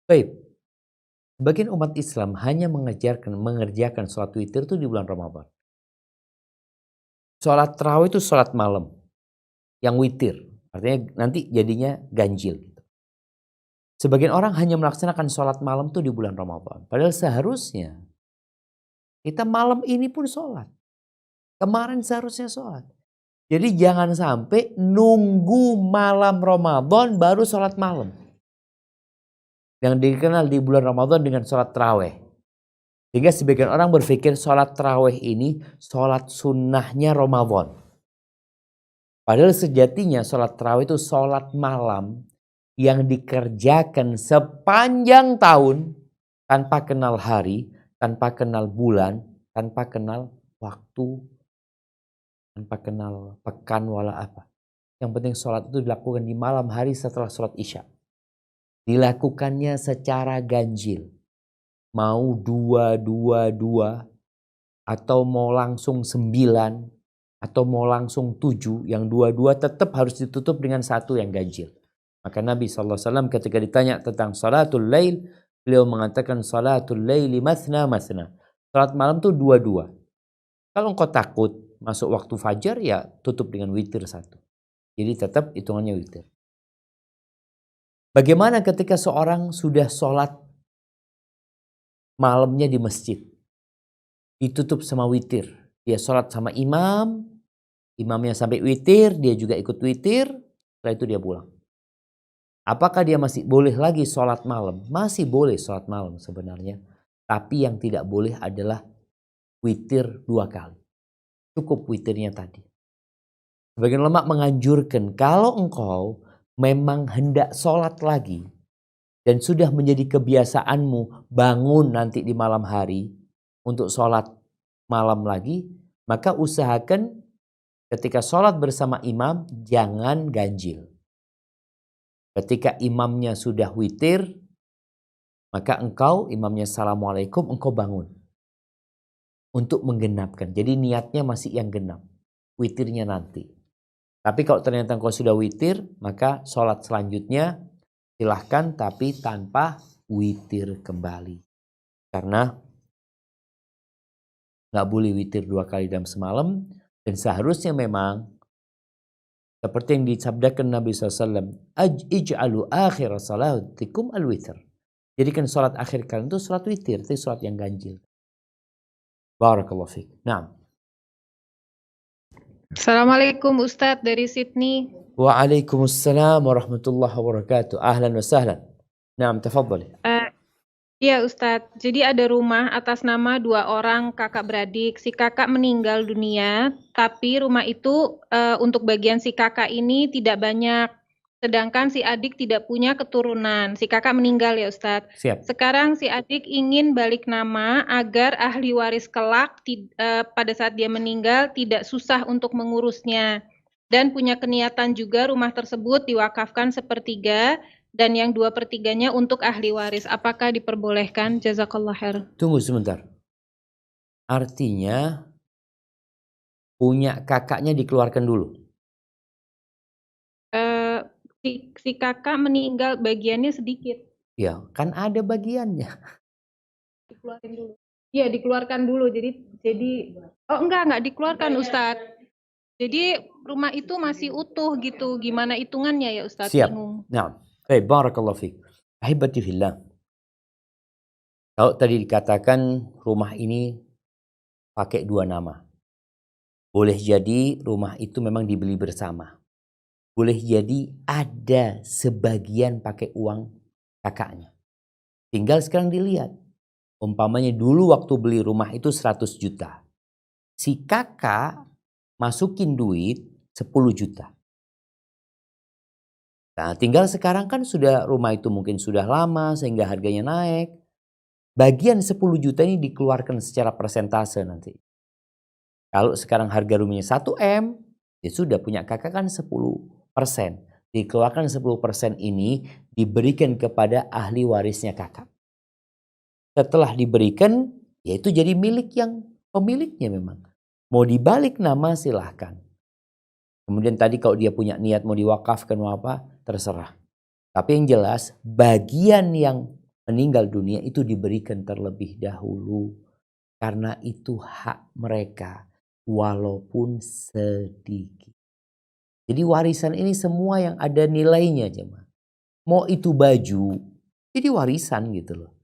S2: Baik. Sebagian umat Islam hanya mengerjakan salat witir itu di bulan Ramadan. Sholat tarawih itu sholat malam yang witir, artinya nanti jadinya ganjil. Sebagian orang hanya melaksanakan sholat malam itu di bulan Ramadan, padahal seharusnya kita malam ini pun sholat. Kemarin seharusnya sholat. Jadi jangan sampai nunggu malam Ramadan baru sholat malam. Yang dikenal di bulan Ramadan dengan sholat tarawih. Sehingga sebagian orang berpikir sholat tarawih ini sholat sunnahnya Ramadan. Padahal sejatinya sholat tarawih itu sholat malam yang dikerjakan sepanjang tahun tanpa kenal hari, tanpa kenal bulan, tanpa kenal waktu, tanpa kenal pekan wala apa. Yang penting sholat itu dilakukan di malam hari setelah sholat isya. Dilakukannya secara ganjil. Mau 2, atau mau langsung 9, atau mau langsung 7, yang 2 tetap harus ditutup dengan 1 yang ganjil. Maka Nabi SAW ketika ditanya tentang salatul lail, beliau mengatakan salatul laili mathna. Salat malam itu 2. Kalau engkau takut masuk waktu fajar, ya tutup dengan witir 1. Jadi tetap hitungannya witir. Bagaimana ketika seorang sudah sholat malamnya di masjid, ditutup sama witir, dia sholat sama imam, imamnya sampai witir, dia juga ikut witir, setelah itu dia pulang. Apakah dia masih boleh lagi sholat malam? Masih boleh sholat malam sebenarnya, tapi yang tidak boleh adalah witir 2 kali. Cukup witirnya tadi. Sebagian ulama menganjurkan kalau engkau memang hendak sholat lagi, dan sudah menjadi kebiasaanmu bangun nanti di malam hari untuk sholat malam lagi, maka usahakan ketika sholat bersama imam jangan ganjil. Ketika imamnya sudah witir, maka engkau, imamnya assalamualaikum, engkau bangun untuk menggenapkan. Jadi niatnya masih yang genap, witirnya nanti. Tapi kalau ternyata engkau sudah witir, maka sholat selanjutnya silahkan tapi tanpa witir kembali. Karena nggak boleh witir 2 kali dalam semalam. Dan seharusnya memang seperti yang disabdakan Nabi SAW. Ij'alu akhir salatikum al-witir. Jadikan sholat akhir kalian itu sholat witir. Itu sholat yang ganjil. Barakallahu fiik. Naam.
S5: Assalamualaikum Ustadz dari Sydney.
S2: Waalaikumsalam warahmatullahi wabarakatuh. Ahlan wa sahlan. Naam, tafadhali.
S5: Iya Ustadz, jadi ada rumah atas nama 2 orang kakak beradik. Si kakak meninggal dunia, tapi rumah itu untuk bagian si kakak ini tidak banyak. Sedangkan si adik tidak punya keturunan. Si kakak meninggal ya Ustadz.
S2: Siap.
S5: Sekarang si adik ingin balik nama agar ahli waris kelak pada saat dia meninggal tidak susah untuk mengurusnya. Dan punya keniatan juga rumah tersebut diwakafkan 1/3 dan yang 2/3-nya untuk ahli waris. Apakah diperbolehkan? Jazakallah khair.
S2: Tunggu sebentar. Artinya punya kakaknya dikeluarkan dulu.
S5: Si kakak meninggal bagiannya sedikit.
S2: Ya, kan ada bagiannya.
S5: Dikeluarin dulu. Iya, dikeluarkan dulu. Jadi oh enggak dikeluarkan Ustadz. Jadi rumah itu masih utuh gitu. Gimana hitungannya ya Ustadz?
S2: Siap.
S5: Bingung.
S2: Nah, baik, barakallahu fiik. Ahibati fillah. Kalau tadi dikatakan rumah ini pakai 2 nama. Boleh jadi rumah itu memang dibeli bersama. Boleh jadi ada sebagian pakai uang kakaknya. Tinggal sekarang dilihat. Umpamanya dulu waktu beli rumah itu 100 juta. Si kakak masukin duit 10 juta. Nah, tinggal sekarang kan sudah rumah itu mungkin sudah lama sehingga harganya naik. Bagian 10 juta ini dikeluarkan secara persentase nanti. Kalau sekarang harga rumahnya 1 M, ya sudah punya kakak kan 10%. Dikeluarkan 10% ini diberikan kepada ahli warisnya kakak. Setelah diberikan, ya itu jadi milik yang pemiliknya memang. Mau dibalik nama silahkan. Kemudian tadi kalau dia punya niat mau diwakafkan mau apa, terserah. Tapi yang jelas bagian yang meninggal dunia itu diberikan terlebih dahulu. Karena itu hak mereka walaupun sedikit. Jadi warisan ini semua yang ada nilainya jemaah. Mau itu baju, jadi warisan gitu loh.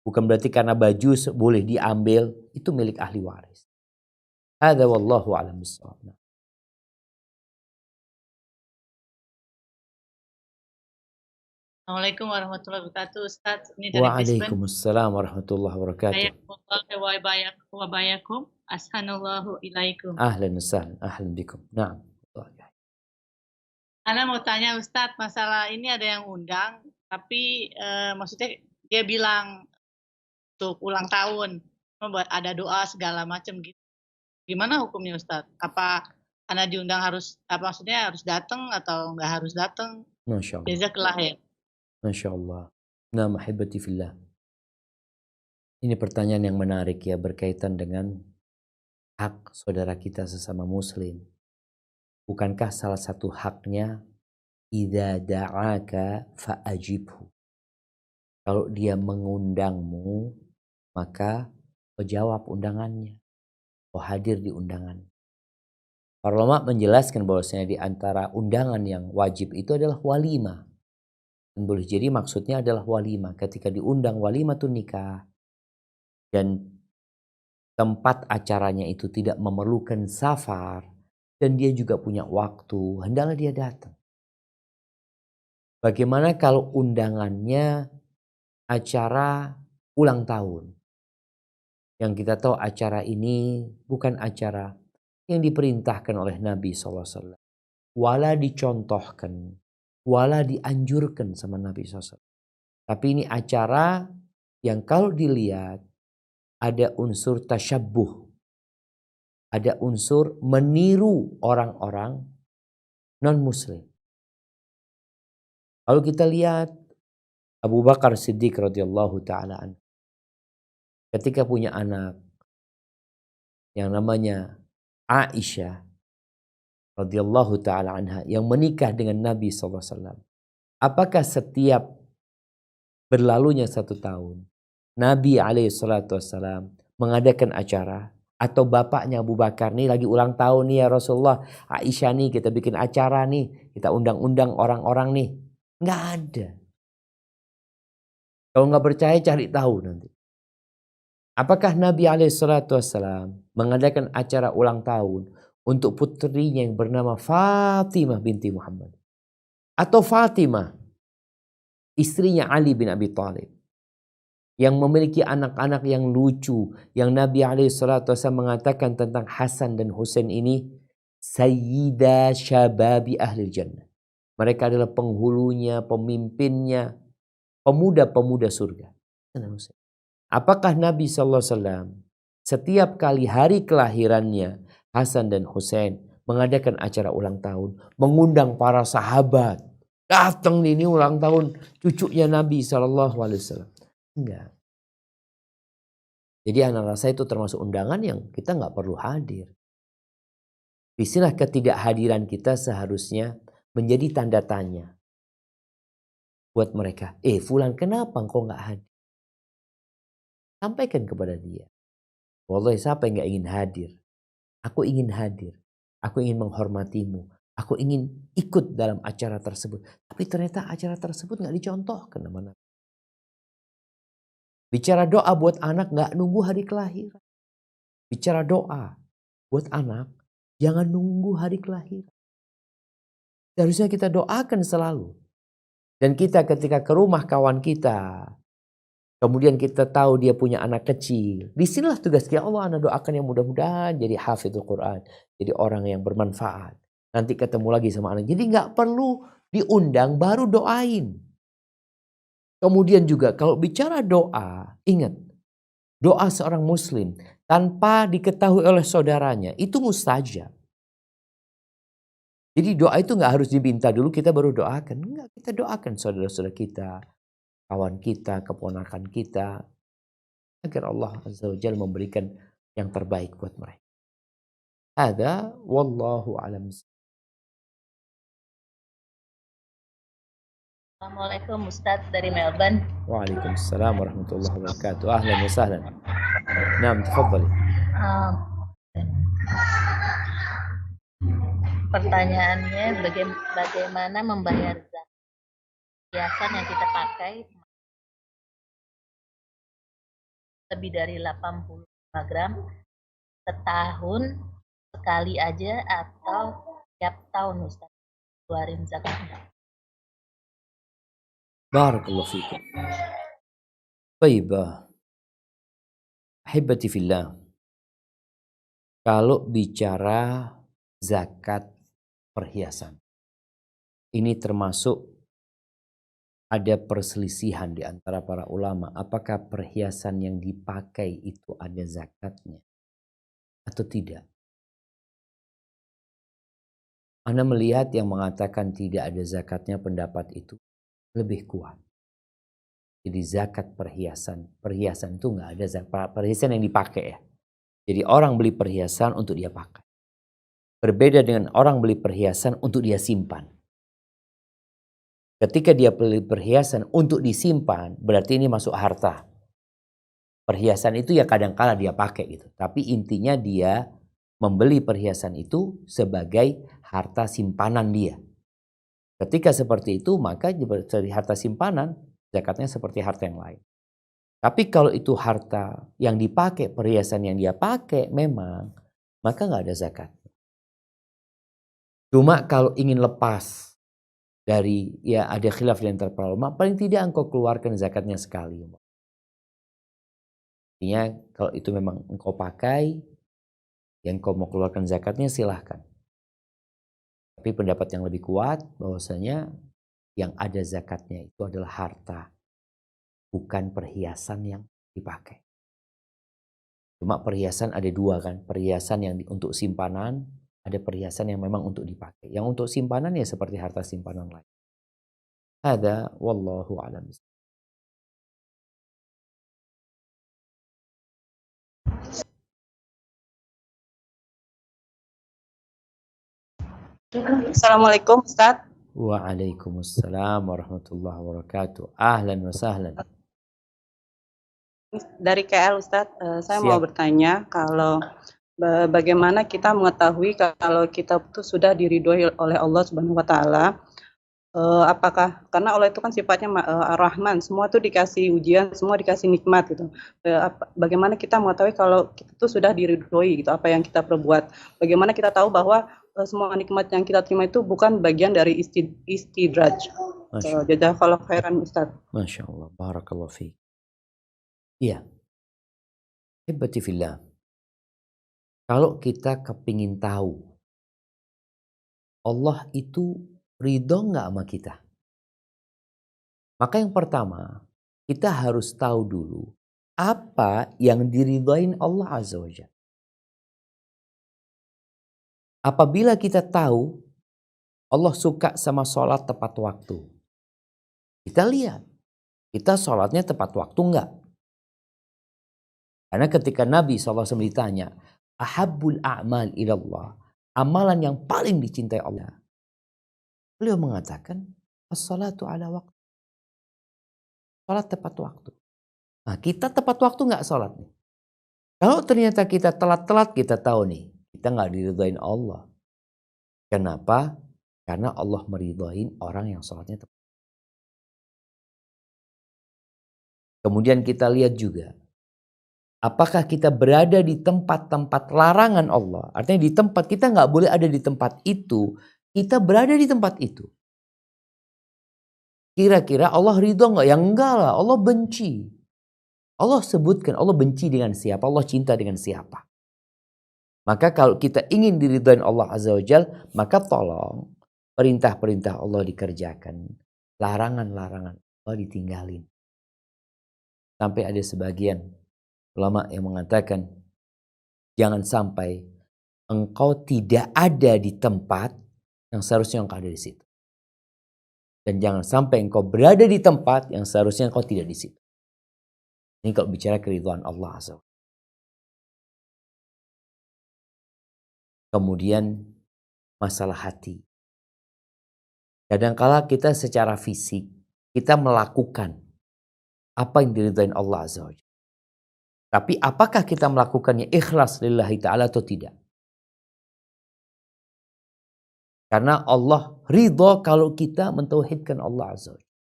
S2: Bukan berarti karena baju boleh diambil, itu milik ahli waris. Hadza wallahu a'lam bissawab.
S4: Assalamualaikum warahmatullahi wabarakatuh, Ustaz. Ini dari Brisbane.
S2: Waalaikumsalam warahmatullahi wabarakatuh.
S4: Hayakumullah wa bayakum. Ashanallahu ilaikum.
S2: Ahlan wasahlan, ahlan bikum. Naam.
S4: Ana mau tanya Ustaz, masalah ini ada yang undang, tapi maksudnya dia bilang untuk ulang tahun, ada doa segala macam gitu. Gimana hukumnya Ustaz? Apa Ana diundang harus, maksudnya harus datang atau nggak harus datang?
S2: Masya Allah.
S4: Jazakallah ya.
S2: Masya Allah. Nah, mahibati fillah. Ini pertanyaan yang menarik ya, berkaitan dengan hak saudara kita sesama muslim. Bukankah salah satu haknya idza da'aka fa'ajibhu. Kalau dia mengundangmu, maka kau jawab undangannya. Kau hadir di undangan. Para ulama menjelaskan bahwasanya di antara undangan yang wajib itu adalah walimah. Dan boleh jadi maksudnya adalah walimah. Ketika diundang walimah tu nikah dan tempat acaranya itu tidak memerlukan safar dan dia juga punya waktu, hendaklah dia datang. Bagaimana kalau undangannya acara ulang tahun? Yang kita tahu acara ini bukan acara yang diperintahkan oleh Nabi SAW. Wala dicontohkan, wala dianjurkan sama Nabi SAW. Tapi ini acara yang kalau dilihat ada unsur tasyabbuh. Ada unsur meniru orang-orang non-muslim. Kalau kita lihat Abu Bakar Siddiq radhiyallahu ta'ala anhu. Ketika punya anak yang namanya Aisyah radhiyallahu ta'ala anha yang menikah dengan Nabi SAW. Apakah setiap berlalunya 1 tahun Nabi SAW mengadakan acara? Atau bapaknya Abu Bakar nih lagi ulang tahun nih ya Rasulullah, Aisyah nih kita bikin acara nih, kita undang-undang orang-orang nih. Nggak ada. Kalau nggak percaya cari tahu nanti. Apakah Nabi SAW mengadakan acara ulang tahun untuk putrinya yang bernama Fatimah binti Muhammad? Atau Fatimah, istrinya Ali bin Abi Thalib, yang memiliki anak-anak yang lucu, yang Nabi SAW mengatakan tentang Hasan dan Husain ini, Sayyida Syababi Ahlil Jannah. Mereka adalah penghulunya, pemimpinnya, pemuda-pemuda surga. Apakah Nabi SAW setiap kali hari kelahirannya Hasan dan Husain mengadakan acara ulang tahun, mengundang para sahabat, datang ini ulang tahun cucunya Nabi SAW? Enggak. Jadi anak rasa itu termasuk undangan yang kita nggak perlu hadir. Disinilah ketidakhadiran kita seharusnya menjadi tanda tanya. buat mereka. Fulan, kenapa engkau nggak hadir? Sampaikan kepada dia. Wallahi, siapa yang nggak ingin hadir? Aku ingin hadir. Aku ingin menghormatimu. Aku ingin ikut dalam acara tersebut. Tapi ternyata acara tersebut nggak dicontohkan mana. Bicara doa buat anak nggak nunggu hari kelahiran. Bicara doa buat anak jangan nunggu hari kelahiran. Seharusnya kita doakan selalu. Dan kita ketika ke rumah kawan kita, kemudian kita tahu dia punya anak kecil, disinilah tugas kita. Allah, anak doakan yang mudah-mudahan jadi hafizul Quran, jadi orang yang bermanfaat. Nanti ketemu lagi sama anak. Jadi nggak perlu diundang baru doain. Kemudian juga kalau bicara doa, ingat, doa seorang muslim tanpa diketahui oleh saudaranya itu mustajab. Jadi doa itu nggak harus diminta dulu kita baru doakan. Enggak, kita doakan saudara-saudara kita, kawan kita, keponakan kita, agar Allah Azza wa Jalla memberikan yang terbaik buat mereka. Ada wallahu alam.
S6: Assalamualaikum Ustadz dari Melbourne.
S2: Waalaikumsalam warahmatullahi wabarakatuh. Ahlan wa sahlan. Naam, tafadhali.
S6: Pertanyaannya bagaimana membayar zakat perhiasan yang kita pakai lebih dari 85 gram setahun sekali aja atau tiap tahun Ustaz keluarin zakatnya?
S2: Barakallahu fikum. Baik, ahibati fillah. Kalau bicara zakat perhiasan, ini termasuk ada perselisihan di antara para ulama. Apakah perhiasan yang dipakai itu ada zakatnya atau tidak? Anda melihat yang mengatakan tidak ada zakatnya, pendapat itu lebih kuat. Jadi zakat perhiasan itu nggak ada zakat perhiasan yang dipakai ya. Jadi orang beli perhiasan untuk dia pakai. Berbeda dengan orang beli perhiasan untuk dia simpan. Ketika dia beli perhiasan untuk disimpan, berarti ini masuk harta. Perhiasan itu ya kadang-kala dia pakai gitu. Tapi intinya dia membeli perhiasan itu sebagai harta simpanan dia. Ketika seperti itu, maka dari harta simpanan, zakatnya seperti harta yang lain. Tapi kalau itu harta yang dipakai, perhiasan yang dia pakai memang, maka nggak ada zakat. Cuma kalau ingin lepas dari, ya ada khilaf di antara para ulama, paling tidak engkau keluarkan zakatnya sekali. Artinya kalau itu memang engkau pakai, yang engkau mau keluarkan zakatnya silahkan. Tapi pendapat yang lebih kuat bahwasanya yang ada zakatnya itu adalah harta, bukan perhiasan yang dipakai. Cuma perhiasan ada dua kan, perhiasan yang untuk simpanan, ada perhiasan yang memang untuk dipakai. Yang untuk simpanan ya seperti harta simpanan lain. Ada wallahu a'lam.
S7: Assalamualaikum Ustaz.
S2: Waalaikumsalam warahmatullahi wabarakatuh. Ahlan wa sahlan.
S7: Dari KL Ustaz, saya
S2: Siap.
S7: mau bertanya kalau bagaimana kita mengetahui kalau kita itu sudah diridhoi oleh Allah Subhanahu wa taala? Apakah karena Allah itu kan sifatnya Ar-Rahman, semua itu dikasih ujian, semua dikasih nikmat gitu. Bagaimana kita mengetahui kalau kita itu sudah diridhoi gitu, apa yang kita perbuat? Bagaimana kita tahu bahwa semua nikmat yang kita terima itu bukan bagian dari istidraj? Jazakallahu khairan Ustaz.
S2: Masya Allah, barakallahu fiik. Iya. Hibati fillah. Kalau kita kepingin tahu Allah itu ridho nggak sama kita? Maka yang pertama, kita harus tahu dulu apa yang diridhoin Allah Azza wa Jalla. Apabila kita tahu Allah suka sama sholat tepat waktu, kita lihat, kita sholatnya tepat waktu enggak? Karena ketika Nabi SAW ditanya, ahabbul a'mal ilallah, amalan yang paling dicintai Allah, beliau mengatakan, as-salatu ala waqti. Sholat tepat waktu. Nah, kita tepat waktu nggak sholat nih. Kalau ternyata kita telat-telat, kita tahu nih, kita nggak diridhoin Allah. Kenapa? Karena Allah meridhoin orang yang sholatnya tepat. Kemudian kita lihat juga, apakah kita berada di tempat-tempat larangan Allah? Artinya di tempat kita nggak boleh ada di tempat itu, kita berada di tempat itu. Kira-kira Allah ridho nggak? Ya enggak lah, Allah benci. Allah sebutkan, Allah benci dengan siapa, Allah cinta dengan siapa. Maka kalau kita ingin diridhoin Allah Azza wa Jal, maka tolong perintah-perintah Allah dikerjakan. Larangan-larangan Allah ditinggalin. Sampai ada sebagian ulama yang mengatakan, jangan sampai engkau tidak ada di tempat yang seharusnya engkau ada di situ. Dan jangan sampai engkau berada di tempat yang seharusnya engkau tidak di situ. Ini kalau bicara keridhaan Allah Azza wa Jalla. Kemudian masalah hati. Kadangkala kita secara fisik, kita melakukan apa yang diridhain Allah Azza wa Jalla. Tapi apakah kita melakukannya ikhlas lillahi ta'ala atau tidak? Karena Allah ridho kalau kita mentauhidkan Allah Azza wa Jalla.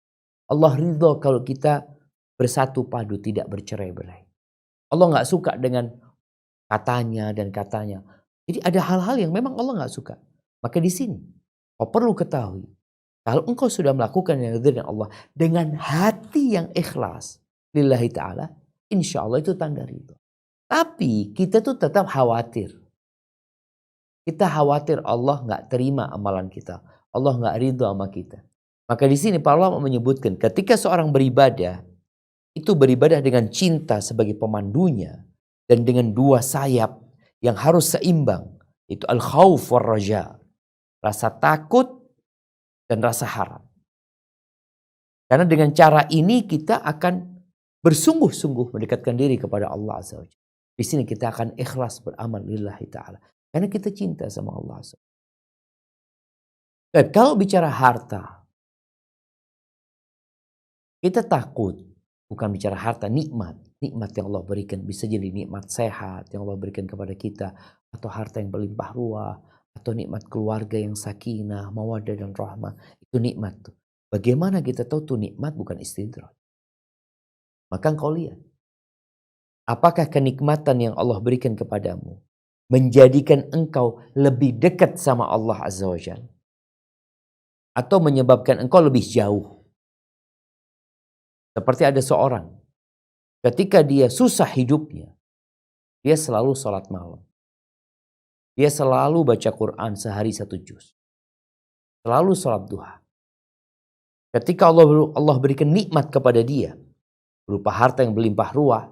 S2: Allah ridho kalau kita bersatu padu, tidak bercerai-berai. Allah nggak suka dengan katanya dan katanya. Jadi ada hal-hal yang memang Allah nggak suka. Maka di sini kau perlu ketahui, kalau engkau sudah melakukan yang diridhai Allah dengan hati yang ikhlas lillahi ta'ala, insya Allah itu tanda ridho. Tapi kita tuh tetap khawatir. Kita khawatir Allah nggak terima amalan kita. Allah nggak ridho sama kita. Maka di sini para ulama menyebutkan ketika seorang beribadah, itu beribadah dengan cinta sebagai pemandunya dan dengan dua sayap yang harus seimbang. Itu al-khauf war raja. Rasa takut dan rasa harap. Karena dengan cara ini kita akan bersungguh-sungguh mendekatkan diri kepada Allah Azza wa Jalla. Di sini kita akan ikhlas beramal lillahi ta'ala. Karena kita cinta sama Allah Azza wa Jalla. Dan kalau bicara harta, kita takut. Bukan bicara harta, nikmat. Nikmat yang Allah berikan. Bisa jadi nikmat sehat yang Allah berikan kepada kita. Atau harta yang berlimpah ruah. Atau nikmat keluarga yang sakinah, mawaddah dan rahmah. Itu nikmat tuh. Bagaimana kita tahu tuh nikmat bukan istidraj. Maka engkau lihat. Apakah kenikmatan yang Allah berikan kepadamu menjadikan engkau lebih dekat sama Allah Azza wa Jalla? Atau menyebabkan engkau lebih jauh? Seperti ada seorang, ketika dia susah hidupnya, dia selalu sholat malam. Dia selalu baca Quran sehari 1 juz. Selalu sholat duha. Ketika Allah berikan nikmat kepada dia, berupa harta yang berlimpah ruah,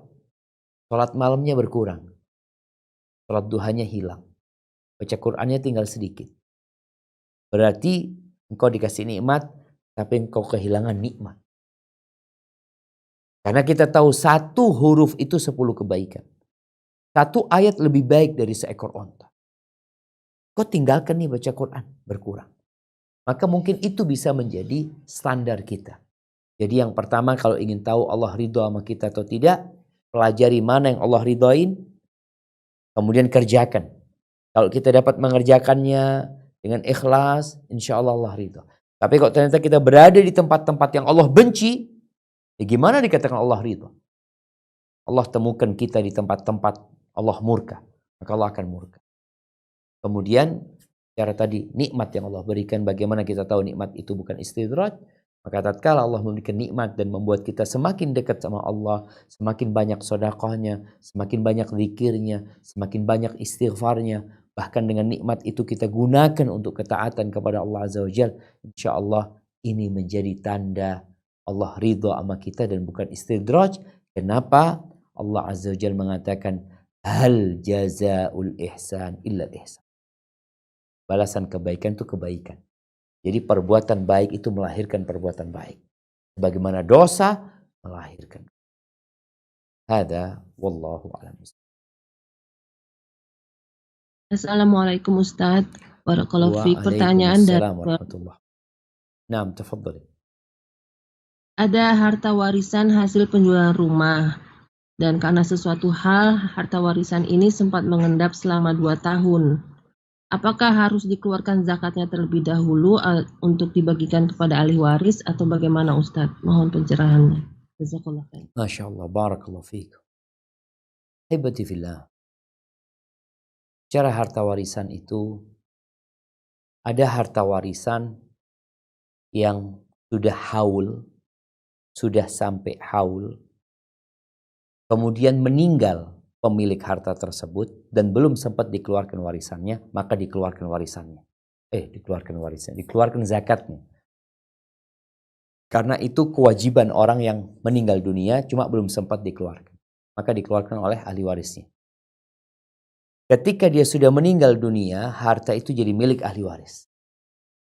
S2: sholat malamnya berkurang. Sholat duhanya hilang. Baca Qurannya tinggal sedikit. Berarti engkau dikasih nikmat, tapi engkau kehilangan nikmat. Karena kita tahu 1 huruf itu 10 kebaikan. 1 ayat lebih baik dari seekor onta. Kau tinggalkan nih baca Quran, berkurang. Maka mungkin itu bisa menjadi standar kita. Jadi yang pertama kalau ingin tahu Allah ridho sama kita atau tidak, pelajari mana yang Allah ridhoin, kemudian kerjakan. Kalau kita dapat mengerjakannya dengan ikhlas, insya Allah Allah ridho. Tapi kalau ternyata kita berada di tempat-tempat yang Allah benci, ya gimana dikatakan Allah ridho? Allah temukan kita di tempat-tempat Allah murka, maka Allah akan murka. Kemudian cara tadi nikmat yang Allah berikan, bagaimana kita tahu nikmat itu bukan istidraj? Maka tatkala Allah memberikan nikmat dan membuat kita semakin dekat sama Allah, semakin banyak sedekahnya, semakin banyak zikirnya, semakin banyak istighfarnya, bahkan dengan nikmat itu kita gunakan untuk ketaatan kepada Allah Azza wa Jalla, insya Allah ini menjadi tanda Allah ridho sama kita dan bukan istidraj. Kenapa? Allah Azza wa Jalla mengatakan hal jazaul ihsan illa ihsan. Balasan kebaikan itu kebaikan. Jadi perbuatan baik itu melahirkan perbuatan baik. Bagaimana dosa melahirkan. Hada wallahu a'lam.
S8: Assalamualaikum Ustaz. Barakallahu fiik. Pertanyaan dari
S2: Waalaikumsalam warahmatullahi. Naam, tafadhali.
S8: ada harta warisan hasil penjualan rumah. Dan karena sesuatu hal, harta warisan ini sempat mengendap selama 2 tahun. Apakah harus dikeluarkan zakatnya terlebih dahulu untuk dibagikan kepada ahli waris atau bagaimana Ustadz? Mohon pencerahannya. Jazakallah khair.
S2: Masya Allah, barakallahu fiikum. Hibati fillah. Cara harta warisan itu, ada harta warisan yang sudah haul, sudah sampai haul, kemudian meninggal pemilik harta tersebut dan belum sempat dikeluarkan warisannya, maka dikeluarkan warisannya. Dikeluarkan zakatnya. Karena itu kewajiban orang yang meninggal dunia cuma belum sempat dikeluarkan. Maka dikeluarkan oleh ahli warisnya. Ketika dia sudah meninggal dunia, harta itu jadi milik ahli waris.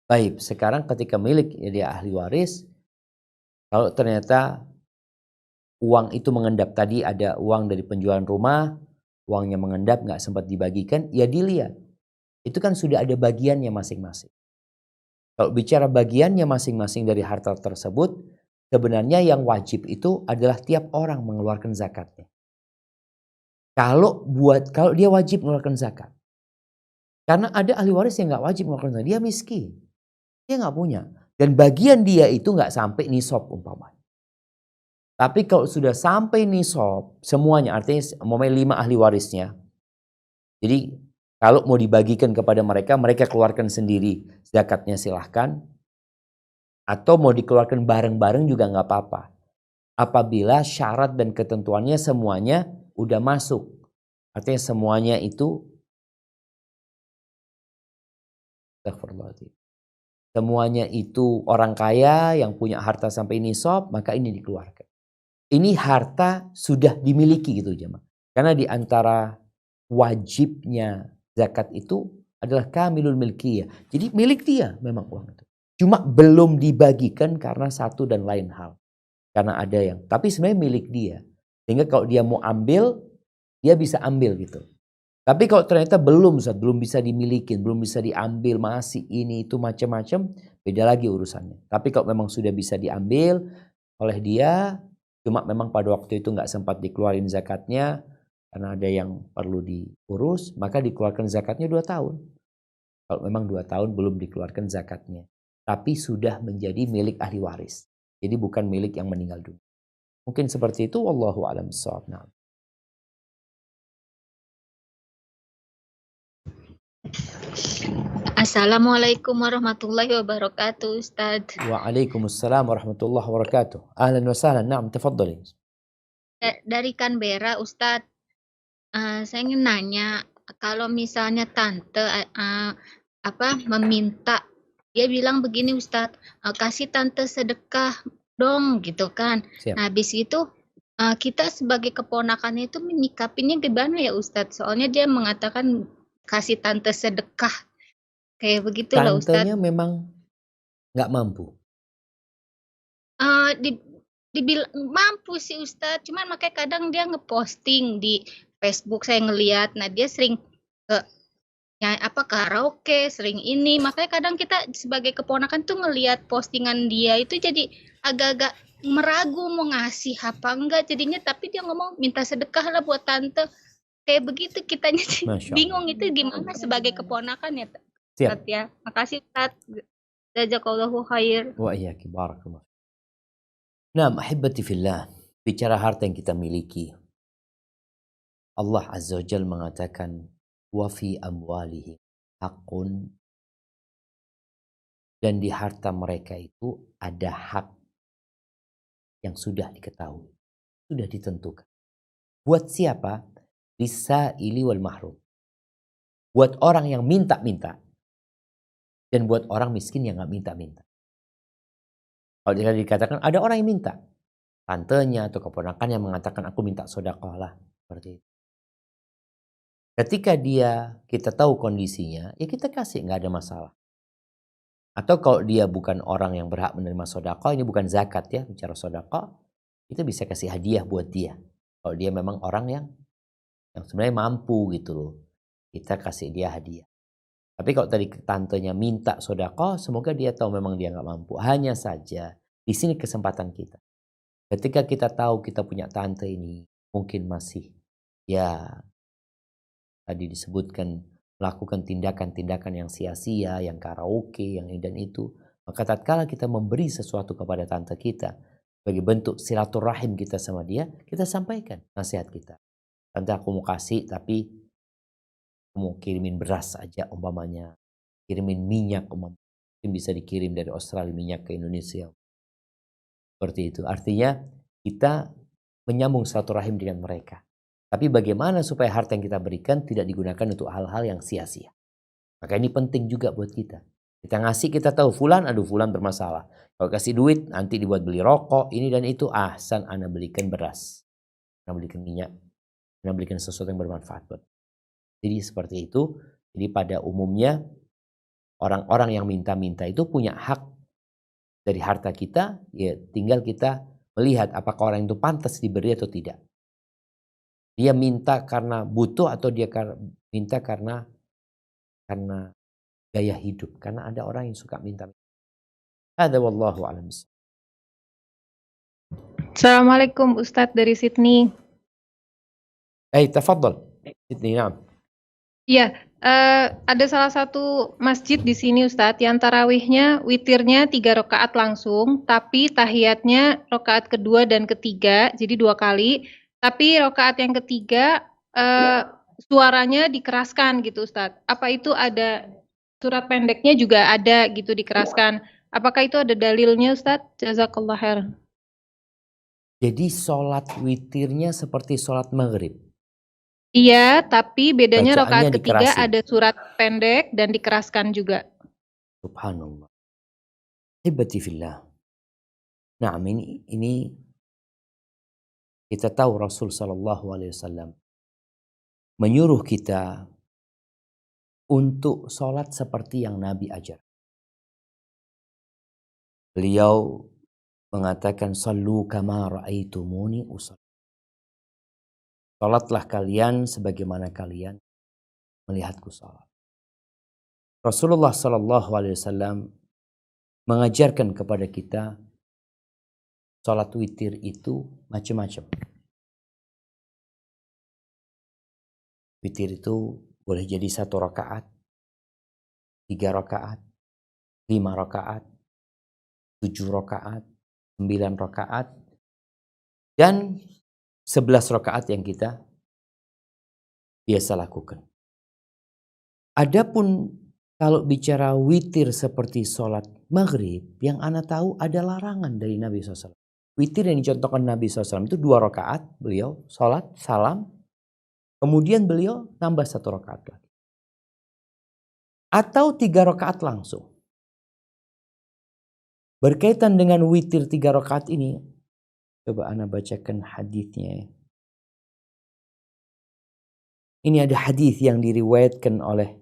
S2: Baik, sekarang ketika milik dia ahli waris, kalau ternyata uang itu mengendap, tadi ada uang dari penjualan rumah, uangnya mengendap nggak sempat dibagikan, ya dilihat. Itu kan sudah ada bagiannya masing-masing. Kalau bicara bagiannya masing-masing dari harta tersebut, sebenarnya yang wajib itu adalah tiap orang mengeluarkan zakatnya. Kalau dia wajib mengeluarkan zakat. Karena ada ahli waris yang nggak wajib mengeluarkan zakat, dia miskin. Dia nggak punya. Dan bagian dia itu nggak sampai nisab umpamanya. Tapi kalau sudah sampai nisab, semuanya, artinya 5 ahli warisnya. Jadi kalau mau dibagikan kepada mereka, mereka keluarkan sendiri zakatnya silahkan. Atau mau dikeluarkan bareng-bareng juga nggak apa-apa. Apabila syarat dan ketentuannya semuanya udah masuk. Artinya semuanya itu, semuanya itu orang kaya yang punya harta sampai nisab, maka ini dikeluarkan. Ini harta sudah dimiliki gitu jemaah. Karena di antara wajibnya zakat itu adalah kamilul milkiyah. Jadi milik dia memang uang itu. Cuma belum dibagikan karena satu dan lain hal. Karena ada yang, tapi sebenarnya milik dia. Sehingga kalau dia mau ambil, dia bisa ambil gitu. Tapi kalau ternyata belum bisa dimiliki, belum bisa diambil, masih ini itu macam-macam, beda lagi urusannya. Tapi kalau memang sudah bisa diambil oleh dia, cuma memang pada waktu itu nggak sempat dikeluarin zakatnya karena ada yang perlu diurus, maka dikeluarkan zakatnya 2 tahun. Kalau memang 2 tahun belum dikeluarkan zakatnya, tapi sudah menjadi milik ahli waris. Jadi bukan milik yang meninggal dunia. Mungkin seperti itu, wallahu a'lam bishawab. Nah.
S9: Assalamualaikum warahmatullahi wabarakatuh, Ustadz.
S2: Waalaikumsalam warahmatullahi wabarakatuh. Ahlan wa sahlan. Naam, tafadhali.
S9: Dari Canberra, Ustadz. Saya ingin nanya, kalau misalnya tante meminta, dia bilang begini, Ustadz, kasih tante sedekah dong, gitu kan.
S2: Siap.
S9: Nah, habis itu kita sebagai keponakannya itu menyikapinya gimana ya, Ustadz? Soalnya dia mengatakan kasih tante sedekah. Kayak begitu loh, Ustadz.
S2: Tantenya memang nggak mampu.
S9: Dibilang mampu sih Ustadz, cuman makanya kadang dia ngeposting di Facebook, saya ngeliat. Nah dia sering karaoke, sering ini. Makanya kadang kita sebagai keponakan tuh ngeliat postingan dia itu jadi agak-agak meragu mau ngasih apa enggak jadinya. Tapi dia ngomong minta sedekah lah buat tante. Kayak begitu kitanya bingung itu gimana sebagai keponakan ya. Ustadz ya. Makasih Ustadz. Jazakallahu khair.
S2: Wa iyyaki barakallah. Nah, ahibati fillah, bicara harta yang kita miliki. Allah Azza wa Jalla mengatakan wa fi amwalihi haqqun, dan di harta mereka itu ada hak yang sudah diketahui, sudah ditentukan. Buat siapa? Lisaili wal mahrum. Buat orang yang minta-minta. Dan buat orang miskin yang nggak minta-minta. Kalau dikatakan ada orang yang minta, tantenya atau keponakan yang mengatakan aku minta sedekah lah, seperti itu. Ketika kita tahu kondisinya, ya kita kasih, nggak ada masalah. Atau kalau dia bukan orang yang berhak menerima sedekah, ini bukan zakat ya, bicara sedekah, kita bisa kasih hadiah buat dia. Kalau dia memang orang yang sebenarnya mampu gitu loh, kita kasih dia hadiah. Tapi kalau tadi tantenya minta sedekah, semoga dia tahu memang dia nggak mampu. Hanya saja Di sini kesempatan kita. Ketika kita tahu kita punya tante ini mungkin masih ya tadi disebutkan melakukan tindakan-tindakan yang sia-sia, yang karaoke, yang ini dan itu, maka tatkala kita memberi sesuatu kepada tante kita sebagai bentuk silaturahim kita sama dia, kita sampaikan nasihat kita. Tante, aku mau kasih tapi aku mau kirimin beras aja umpamanya, kirimin minyak umpamanya, mungkin bisa dikirim dari Australia minyak ke Indonesia. Seperti itu. Artinya kita menyambung silaturahim dengan mereka. Tapi bagaimana supaya harta yang kita berikan tidak digunakan untuk hal-hal yang sia-sia. Maka ini penting juga buat kita. Kita ngasih, kita tahu fulan, aduh fulan bermasalah. Kalau kasih duit nanti dibuat beli rokok, ini dan itu. Ahsan, ana belikan beras, ana belikan minyak, ana belikan sesuatu yang bermanfaat buat. Jadi seperti itu. Jadi pada umumnya orang-orang yang minta-minta itu punya hak dari harta kita, ya tinggal kita melihat apakah orang itu pantas diberi atau tidak. Dia minta karena butuh atau dia minta karena gaya hidup. Karena ada orang yang suka minta. Hadza wallahu a'lam.
S5: Assalamualaikum Ustadz dari Sydney.
S2: Tafadhal. Sydney, na'am.
S5: Iya, ada salah satu masjid di sini Ustadz yang tarawihnya witirnya 3 rakaat langsung, tapi tahiyatnya rakaat kedua dan ketiga, jadi 2 kali. Tapi rakaat yang ketiga suaranya dikeraskan gitu Ustadz. Apa itu ada surat pendeknya juga ada gitu dikeraskan? Apakah itu ada dalilnya Ustadz? Jazakallah khair.
S2: Jadi sholat witirnya seperti sholat maghrib.
S5: Iya, tapi bedanya
S2: Bacaannya
S5: rakaat ketiga
S2: dikerasin.
S5: ada surat pendek dan dikeraskan juga.
S2: Subhanallah. Hibati fillah. Nah, ini kita tahu Rasul sallallahu alaihi wasallam menyuruh kita untuk sholat seperti yang Nabi ajar. Beliau mengatakan sallu kama ra'aitumuni usalli. Sholatlah kalian sebagaimana kalian melihatku sholat. Rasulullah sallallahu alaihi wasallam mengajarkan kepada kita sholat witir itu macam-macam. Witir itu boleh jadi 1 rakaat, 3 rakaat, 5 rakaat, 7 rakaat, 9 rakaat, dan 11 rakaat yang kita biasa lakukan. Adapun kalau bicara witir seperti sholat maghrib, yang ana tahu ada larangan dari Nabi SAW. Witir yang dicontohkan Nabi SAW itu 2 rakaat, beliau sholat, salam, kemudian beliau tambah 1 rakaat lagi. Atau 3 rakaat langsung. Berkaitan dengan witir 3 rakaat ini, coba ana bacakan hadisnya. Ini ada hadis yang diriwayatkan oleh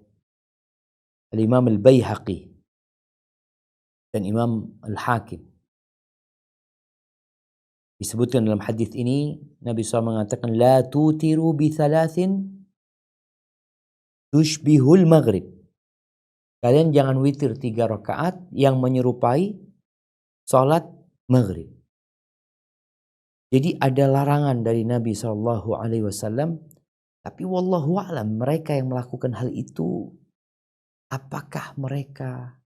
S2: Imam Al-Baihaqi dan Imam Al-Hakim. Disebutkan dalam hadis ini Nabi SAW mengatakan la tutiru bi 3 tushbihul maghrib. Kalian jangan witir 3 rakaat yang menyerupai salat maghrib. Jadi ada larangan dari Nabi SAW, tapi wallahu a'lam mereka yang melakukan hal itu, apakah mereka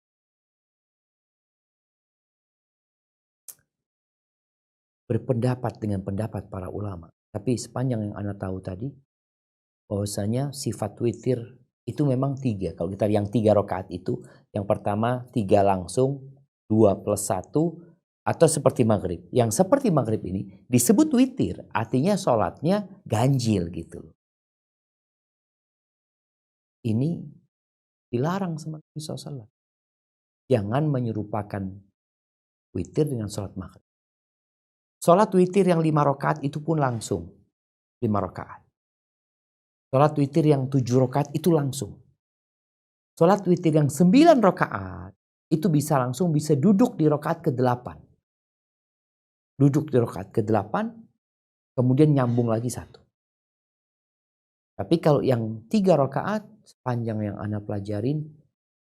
S2: berpendapat dengan pendapat para ulama? Tapi sepanjang yang Anda tahu tadi, bahwasanya sifat witir itu memang 3. Kalau kita yang 3 rakaat itu, yang pertama 3 langsung, 2 plus 1, atau seperti maghrib. Yang seperti maghrib ini disebut witir, artinya sholatnya ganjil gitu. Ini dilarang sama Nabi SAW. Jangan menyerupakan witir dengan sholat maghrib. Sholat witir yang 5 rakaat itu pun langsung 5 rakaat. Sholat witir yang 7 rakaat itu langsung. Sholat witir yang 9 rakaat itu bisa langsung, bisa duduk di rakaat ke-8. Duduk di rakaat ke-8, kemudian nyambung lagi 1. Tapi kalau yang 3 rakaat, sepanjang yang Anda pelajarin,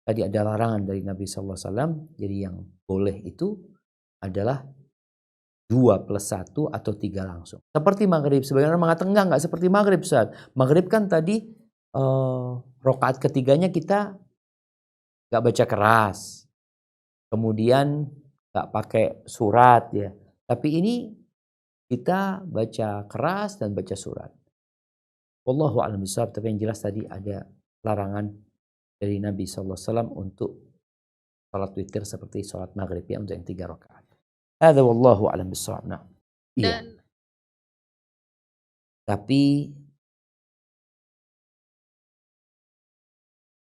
S2: tadi ada larangan dari Nabi SAW, jadi yang boleh itu adalah 2 plus 1 atau 3 langsung. Seperti maghrib. Sebagian orang mengatakan enggak seperti maghrib, Ustaz. Maghrib kan tadi rakaat ketiganya kita enggak baca keras. Kemudian enggak pakai surat ya. Tapi ini kita baca keras dan baca surat. Wallahu a'lam bishawab, tapi yang jelas tadi ada larangan dari Nabi SAW untuk salat witir seperti salat maghrib ya, untuk yang 3 rakaat. Hadza wallahu a'lam bishawab. Nah, iya. Tapi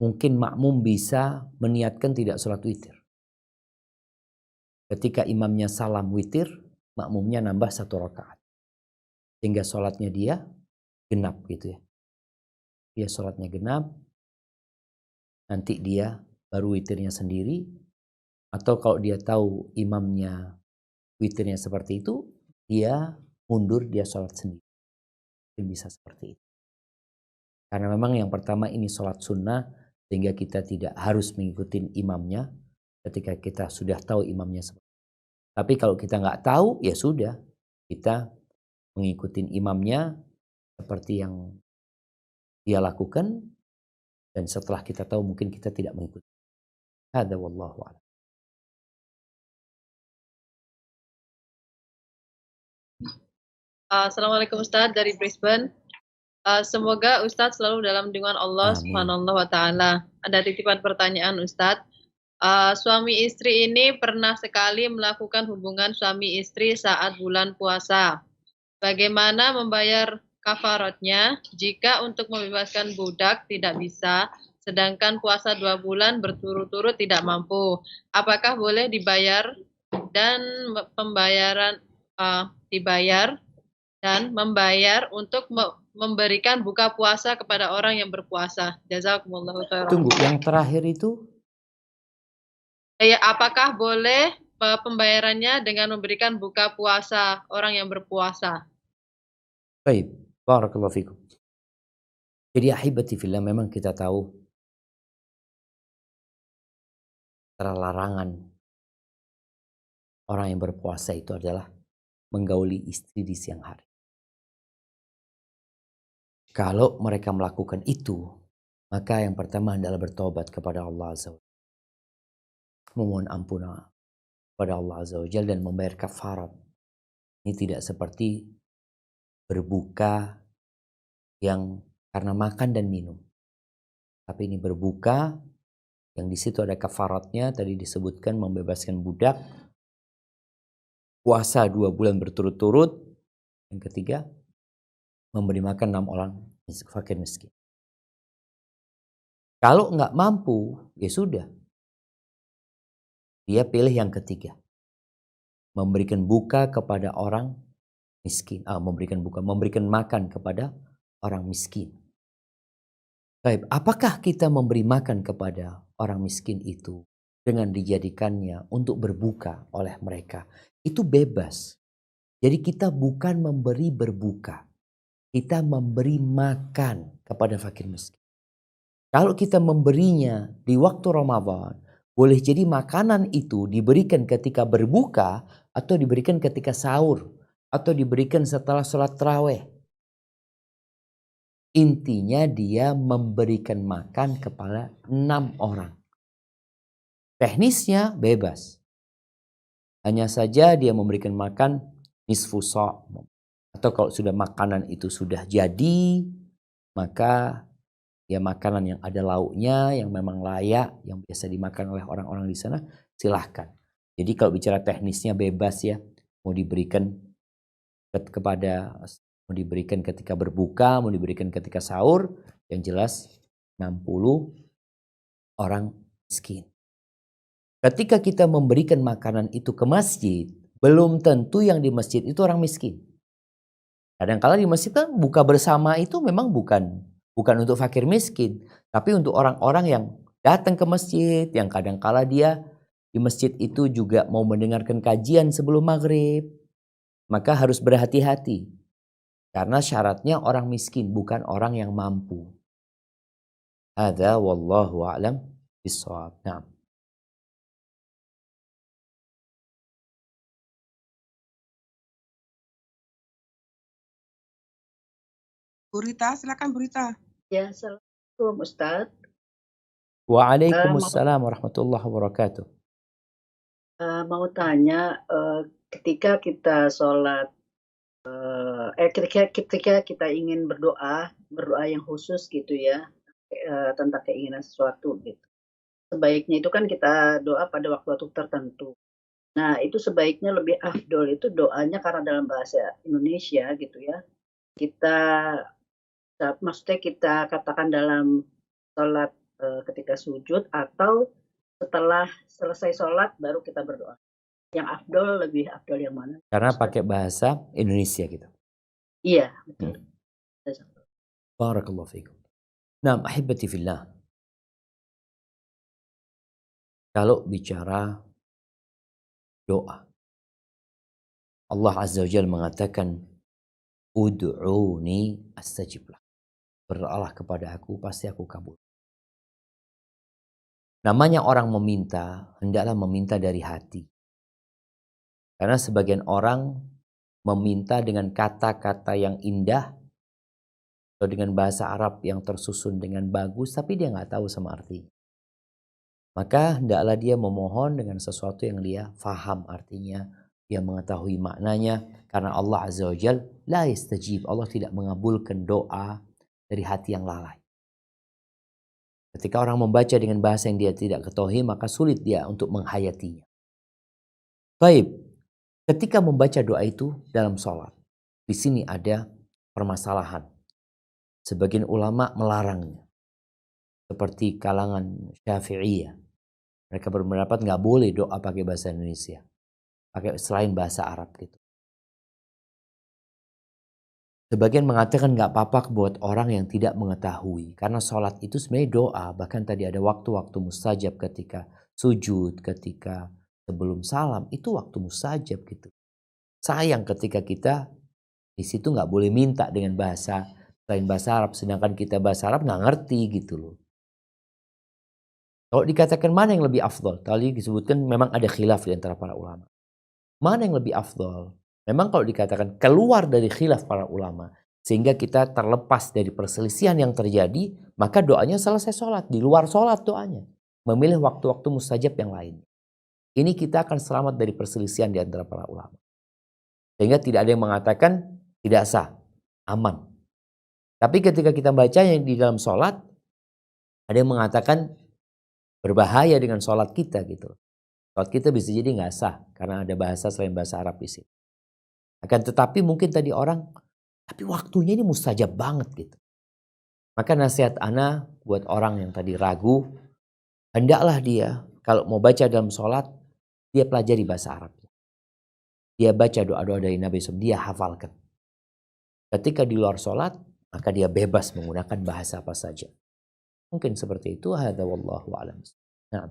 S2: mungkin makmum bisa meniatkan tidak salat witir. Ketika imamnya salam witir, makmumnya nambah 1 rakaat. Sehingga salatnya dia genap gitu ya. Dia salatnya genap, nanti dia baru witirnya sendiri. Atau kalau dia tahu imamnya witirnya seperti itu, dia mundur, dia salat sendiri. Bisa seperti itu. Karena memang yang pertama ini salat sunnah, sehingga kita tidak harus mengikuti imamnya ketika kita sudah tahu imamnya seperti itu. Tapi kalau kita nggak tahu, ya sudah, kita mengikuti imamnya seperti yang dia lakukan, dan setelah kita tahu mungkin kita tidak mengikuti. Hadza wallahu a'lam.
S10: Assalamualaikum Ustadz dari Brisbane. Semoga Ustadz selalu dalam lindungan Allah Subhanahu wa Ta'ala. Ada titipan pertanyaan Ustadz. Suami istri ini pernah sekali melakukan hubungan suami istri saat bulan puasa. Bagaimana membayar kafaratnya jika untuk membebaskan budak tidak bisa, sedangkan puasa 2 bulan berturut-turut tidak mampu? Apakah boleh dibayar dan membayar untuk memberikan buka puasa kepada orang yang berpuasa? Jazakumullahu khairan.
S2: Tunggu, yang terakhir itu?
S10: Apakah boleh pembayarannya dengan memberikan buka puasa orang yang berpuasa?
S2: Baik, barakallahu fikum. Jadi ahibati fillah, memang kita tahu larangan orang yang berpuasa itu adalah menggauli istri di siang hari. Kalau mereka melakukan itu, maka yang pertama adalah bertobat kepada Allah Azza wa Jalla. Memohon ampun kepada Allah Azza wa Jalla dan membayar kafarat. Ini tidak seperti berbuka yang karena makan dan minum. Tapi ini berbuka yang di situ ada kafaratnya, tadi disebutkan membebaskan budak, puasa 2 bulan berturut-turut, yang ketiga memberi makan 6 orang fakir miskin. Kalau nggak mampu, ya sudah, dia pilih yang ketiga, memberikan buka kepada orang miskin, memberikan makan kepada orang miskin. Baik, apakah kita memberi makan kepada orang miskin itu dengan dijadikannya untuk berbuka oleh mereka? Itu bebas. Jadi kita bukan memberi berbuka, kita memberi makan kepada fakir miskin. Kalau kita memberinya di waktu Ramadan, boleh jadi makanan itu diberikan ketika berbuka, atau diberikan ketika sahur, atau diberikan setelah sholat tarawih. Intinya dia memberikan makan kepada 6 orang. Teknisnya bebas. Hanya saja dia memberikan makan nisfu sa'. Atau kalau sudah makanan itu sudah jadi, maka ya makanan yang ada lauknya, yang memang layak, yang biasa dimakan oleh orang-orang di sana, silahkan. Jadi kalau bicara teknisnya bebas ya. Mau diberikan mau diberikan ketika berbuka, mau diberikan ketika sahur, yang jelas 60 orang miskin. Ketika kita memberikan makanan itu ke masjid, belum tentu yang di masjid itu orang miskin. Kadang-kala di masjid kan buka bersama itu memang bukan untuk fakir miskin, tapi untuk orang-orang yang datang ke masjid, yang kadang-kala dia di masjid itu juga mau mendengarkan kajian sebelum maghrib. Maka harus berhati-hati. Karena syaratnya orang miskin, bukan orang yang mampu. Hadza wallahu a'lam bishawab. Nah.
S11: Bu Rita, silakan Bu Rita.
S12: Ya, Assalamualaikum Ustadz.
S2: Waalaikumsalam warahmatullahi wabarakatuh.
S12: Mau tanya, ketika kita sholat, ketika kita ingin berdoa yang khusus gitu ya, tentang keinginan sesuatu gitu. Sebaiknya itu kan kita doa pada waktu-waktu tertentu. Nah, itu sebaiknya lebih afdol itu doanya karena dalam bahasa Indonesia gitu ya. Maksudnya kita katakan dalam sholat ketika sujud atau setelah selesai sholat baru kita berdoa. Yang afdol, lebih afdol yang mana?
S2: Karena pakai bahasa Indonesia gitu.
S12: Iya, betul.
S2: Barakallahu fiikum. Nah, ahibati fillah. Kalau bicara doa, Allah Azza wa Jalla mengatakan, Ud'uni astajib lakum. Berdoalah kepada aku, pasti aku kabul. Namanya orang meminta, hendaklah meminta dari hati. Karena sebagian orang meminta dengan kata-kata yang indah, atau dengan bahasa Arab yang tersusun dengan bagus, tapi dia nggak tahu sama artinya. Maka hendaklah dia memohon dengan sesuatu yang dia faham artinya, dia mengetahui maknanya, karena Allah Azza wa Jalla la yastajib, Allah tidak mengabulkan doa dari hati yang lalai. Ketika orang membaca dengan bahasa yang dia tidak ketahui, maka sulit dia untuk menghayatinya. Baik, ketika membaca doa itu dalam sholat, di sini ada permasalahan. Sebagian ulama melarangnya, seperti kalangan Syafi'iyah. Mereka berpendapat nggak boleh doa pakai bahasa Indonesia, pakai selain bahasa Arab gitu. Sebagian mengatakan nggak apa-apa buat orang yang tidak mengetahui, karena sholat itu sebenarnya doa. Bahkan tadi ada waktu-waktu mustajab ketika sujud, ketika sebelum salam, itu waktu mustajab gitu. Sayang ketika kita di situ nggak boleh minta dengan bahasa selain bahasa Arab, sedangkan kita bahasa Arab nggak ngerti gitu loh. Kalau dikatakan mana yang lebih afdol, tadi disebutkan memang ada khilaf di antara para ulama. Mana yang lebih afdol? Memang kalau dikatakan keluar dari khilaf para ulama, sehingga kita terlepas dari perselisihan yang terjadi, maka doanya selesai sholat. Di luar sholat doanya. Memilih waktu-waktu mustajab yang lain. Ini kita akan selamat dari perselisihan di antara para ulama. Sehingga tidak ada yang mengatakan tidak sah, aman. Tapi ketika kita bacanya di dalam sholat, ada yang mengatakan berbahaya dengan sholat kita gitu. Sholat kita bisa jadi nggak sah karena ada bahasa selain bahasa Arab di sini. Akan tetapi mungkin tadi orang, tapi waktunya ini mustajab banget gitu. Maka nasihat ana buat orang yang tadi ragu, hendaklah dia kalau mau baca dalam sholat, dia pelajari bahasa Arab. Dia baca doa-doa dari Nabi SAW, dia hafalkan. Ketika di luar sholat, maka dia bebas menggunakan bahasa apa saja. Mungkin seperti itu. Hadza wallahu a'lam. Nah.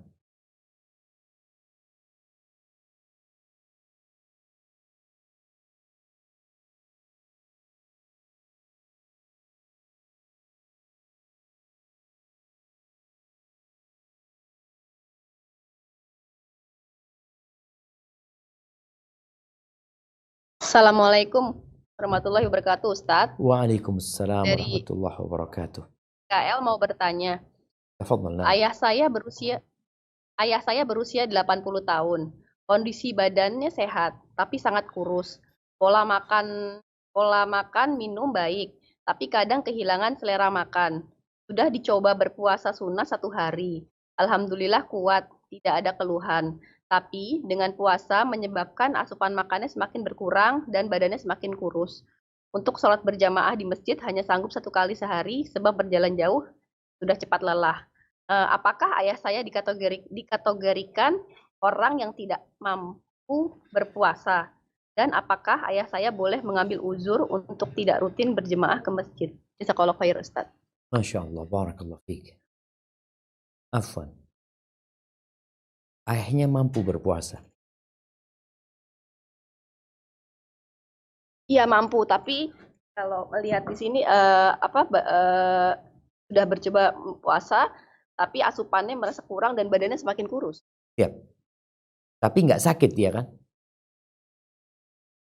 S13: Assalamualaikum warahmatullahi wabarakatuh, Ustadz.
S2: Waalaikumsalam
S13: Dari
S2: warahmatullahi wabarakatuh.
S13: KL mau bertanya.
S2: Tafadhal.
S13: Ayah saya berusia 80 tahun. Kondisi badannya sehat, tapi sangat kurus. Pola makan minum baik, tapi kadang kehilangan selera makan. Sudah dicoba berpuasa sunnah 1 hari. Alhamdulillah kuat, tidak ada keluhan. Tapi dengan puasa menyebabkan asupan makannya semakin berkurang dan badannya semakin kurus. Untuk sholat berjamaah di masjid hanya sanggup 1 kali sehari sebab berjalan jauh sudah cepat lelah. Apakah ayah saya dikategorikan orang yang tidak mampu berpuasa? Dan apakah ayah saya boleh mengambil uzur untuk tidak rutin berjemaah ke masjid? Jazakallahu khair, Ustaz.
S2: Masya Allah, barakallahu fiik. Afwan. Ayahnya mampu berpuasa.
S13: Iya mampu, tapi kalau melihat di sini sudah bercoba puasa, tapi asupannya merasa kurang dan badannya semakin kurus.
S2: Siap. Tapi nggak sakit dia kan?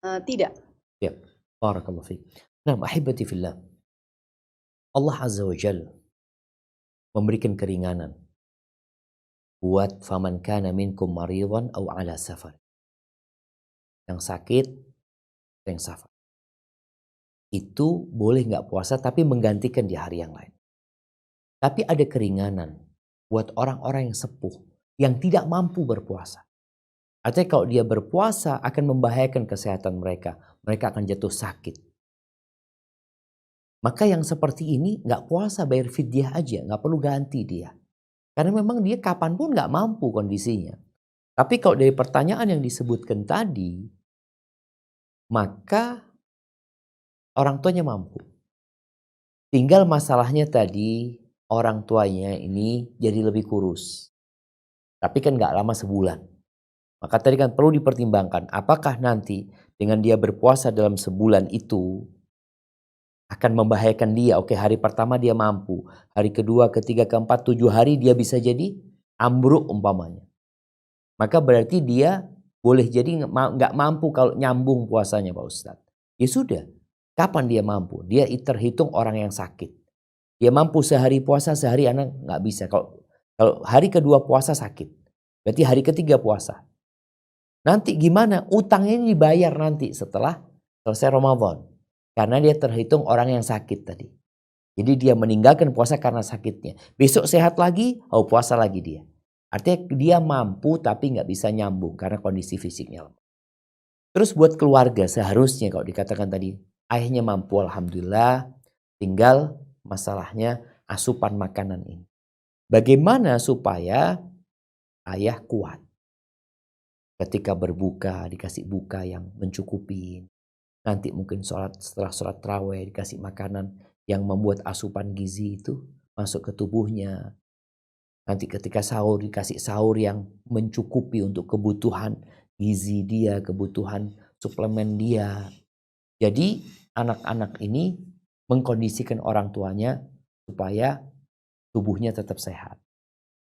S13: Tidak.
S2: Siap. Barakallahu fiik. Nah, ahibati fillah. Allah Azza wa Jalla memberikan keringanan buat faman kana minkum maridhan aw ala safar. Yang sakit, yang safar. Itu boleh nggak puasa tapi menggantikan di hari yang lain. Tapi ada keringanan buat orang-orang yang sepuh yang tidak mampu berpuasa. Artinya kalau dia berpuasa akan membahayakan kesehatan mereka. Mereka akan jatuh sakit. Maka yang seperti ini nggak puasa, bayar fidyah aja, nggak perlu ganti dia. Karena memang dia kapanpun nggak mampu kondisinya. Tapi kalau dari pertanyaan yang disebutkan tadi, maka orang tuanya mampu. Tinggal masalahnya tadi orang tuanya ini jadi lebih kurus. Tapi kan nggak lama sebulan. Maka tadi kan perlu dipertimbangkan apakah nanti dengan dia berpuasa dalam sebulan itu akan membahayakan dia. Oke, hari pertama dia mampu. Hari kedua, ketiga, keempat, 7 hari dia bisa jadi ambruk umpamanya. Maka berarti dia boleh jadi nggak mampu kalau nyambung puasanya Pak Ustadz. Ya sudah, kapan dia mampu? Dia terhitung orang yang sakit. Dia mampu sehari puasa, sehari anak nggak bisa. Kalau hari kedua puasa sakit, berarti hari ketiga puasa. Nanti gimana? Utangnya ini dibayar nanti setelah selesai Ramadan. Karena dia terhitung orang yang sakit tadi. Jadi dia meninggalkan puasa karena sakitnya. Besok sehat lagi, puasa lagi dia. Artinya dia mampu tapi nggak bisa nyambung karena kondisi fisiknya lemah. Terus buat keluarga seharusnya kalau dikatakan tadi, ayahnya mampu alhamdulillah, tinggal masalahnya asupan makanan ini. Bagaimana supaya ayah kuat? Ketika berbuka dikasih buka yang mencukupi. Nanti mungkin setelah sholat tarawih dikasih makanan yang membuat asupan gizi itu masuk ke tubuhnya. Nanti ketika sahur dikasih sahur yang mencukupi untuk kebutuhan gizi dia, kebutuhan suplemen dia. Jadi anak-anak ini mengkondisikan orang tuanya supaya tubuhnya tetap sehat.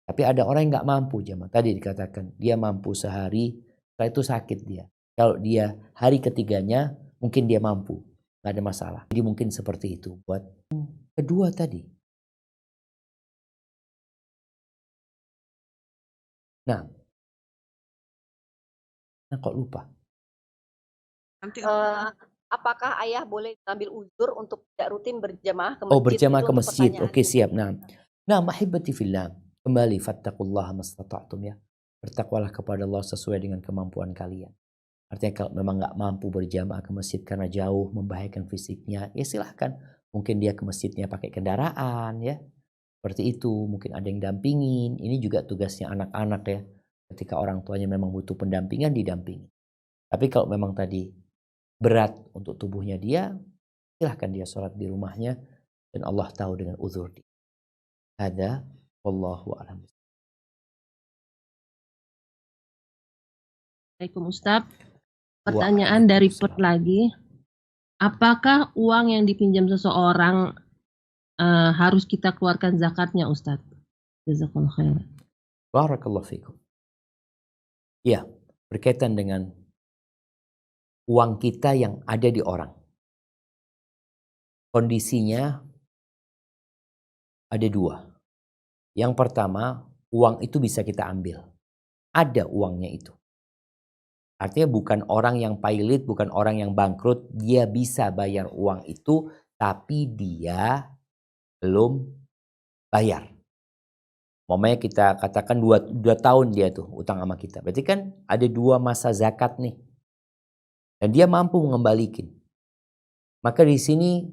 S2: Tapi ada orang yang nggak mampu jemaah. Tadi dikatakan dia mampu sehari, setelah itu sakit dia. Kalau dia hari ketiganya mungkin dia mampu, nggak ada masalah. Jadi mungkin seperti itu buat kedua tadi. Nah kok lupa?
S13: Apakah ayah boleh ambil uzur untuk tidak rutin berjamaah ke masjid?
S2: Oh, berjamaah
S13: itu
S2: ke
S13: untuk
S2: masjid.
S13: pertanyaan
S2: Oke, siap.
S13: ini.
S2: Nah, mahibati fillah. Kembali fattaqullaha mastata'tum ya. Bertakwalah kepada Allah sesuai dengan kemampuan kalian. Artinya kalau memang nggak mampu berjamaah ke masjid karena jauh membahayakan fisiknya, ya silahkan. Mungkin dia ke masjidnya pakai kendaraan ya. Seperti itu, mungkin ada yang dampingin. Ini juga tugasnya anak-anak ya. Ketika orang tuanya memang butuh pendampingan, didampingi. Tapi kalau memang tadi berat untuk tubuhnya dia, silahkan dia sholat di rumahnya dan Allah tahu dengan uzur dia. Ada, wallahu a'lam.
S8: Assalamualaikum Ustaz. Pertanyaan dari Put lagi. Apakah uang yang dipinjam seseorang harus kita keluarkan zakatnya Ustaz? Jazakallahu khairan.
S2: Barakallahu fikum. Ya, berkaitan dengan uang kita yang ada di orang. Kondisinya ada dua. Yang pertama, uang itu bisa kita ambil. Ada uangnya itu. Artinya bukan orang yang pailit, bukan orang yang bangkrut. Dia bisa bayar uang itu, tapi dia belum bayar. Momennya kita katakan 2 tahun dia tuh utang sama kita. Berarti kan ada 2 masa zakat nih. Dan dia mampu mengembalikan. Maka di sini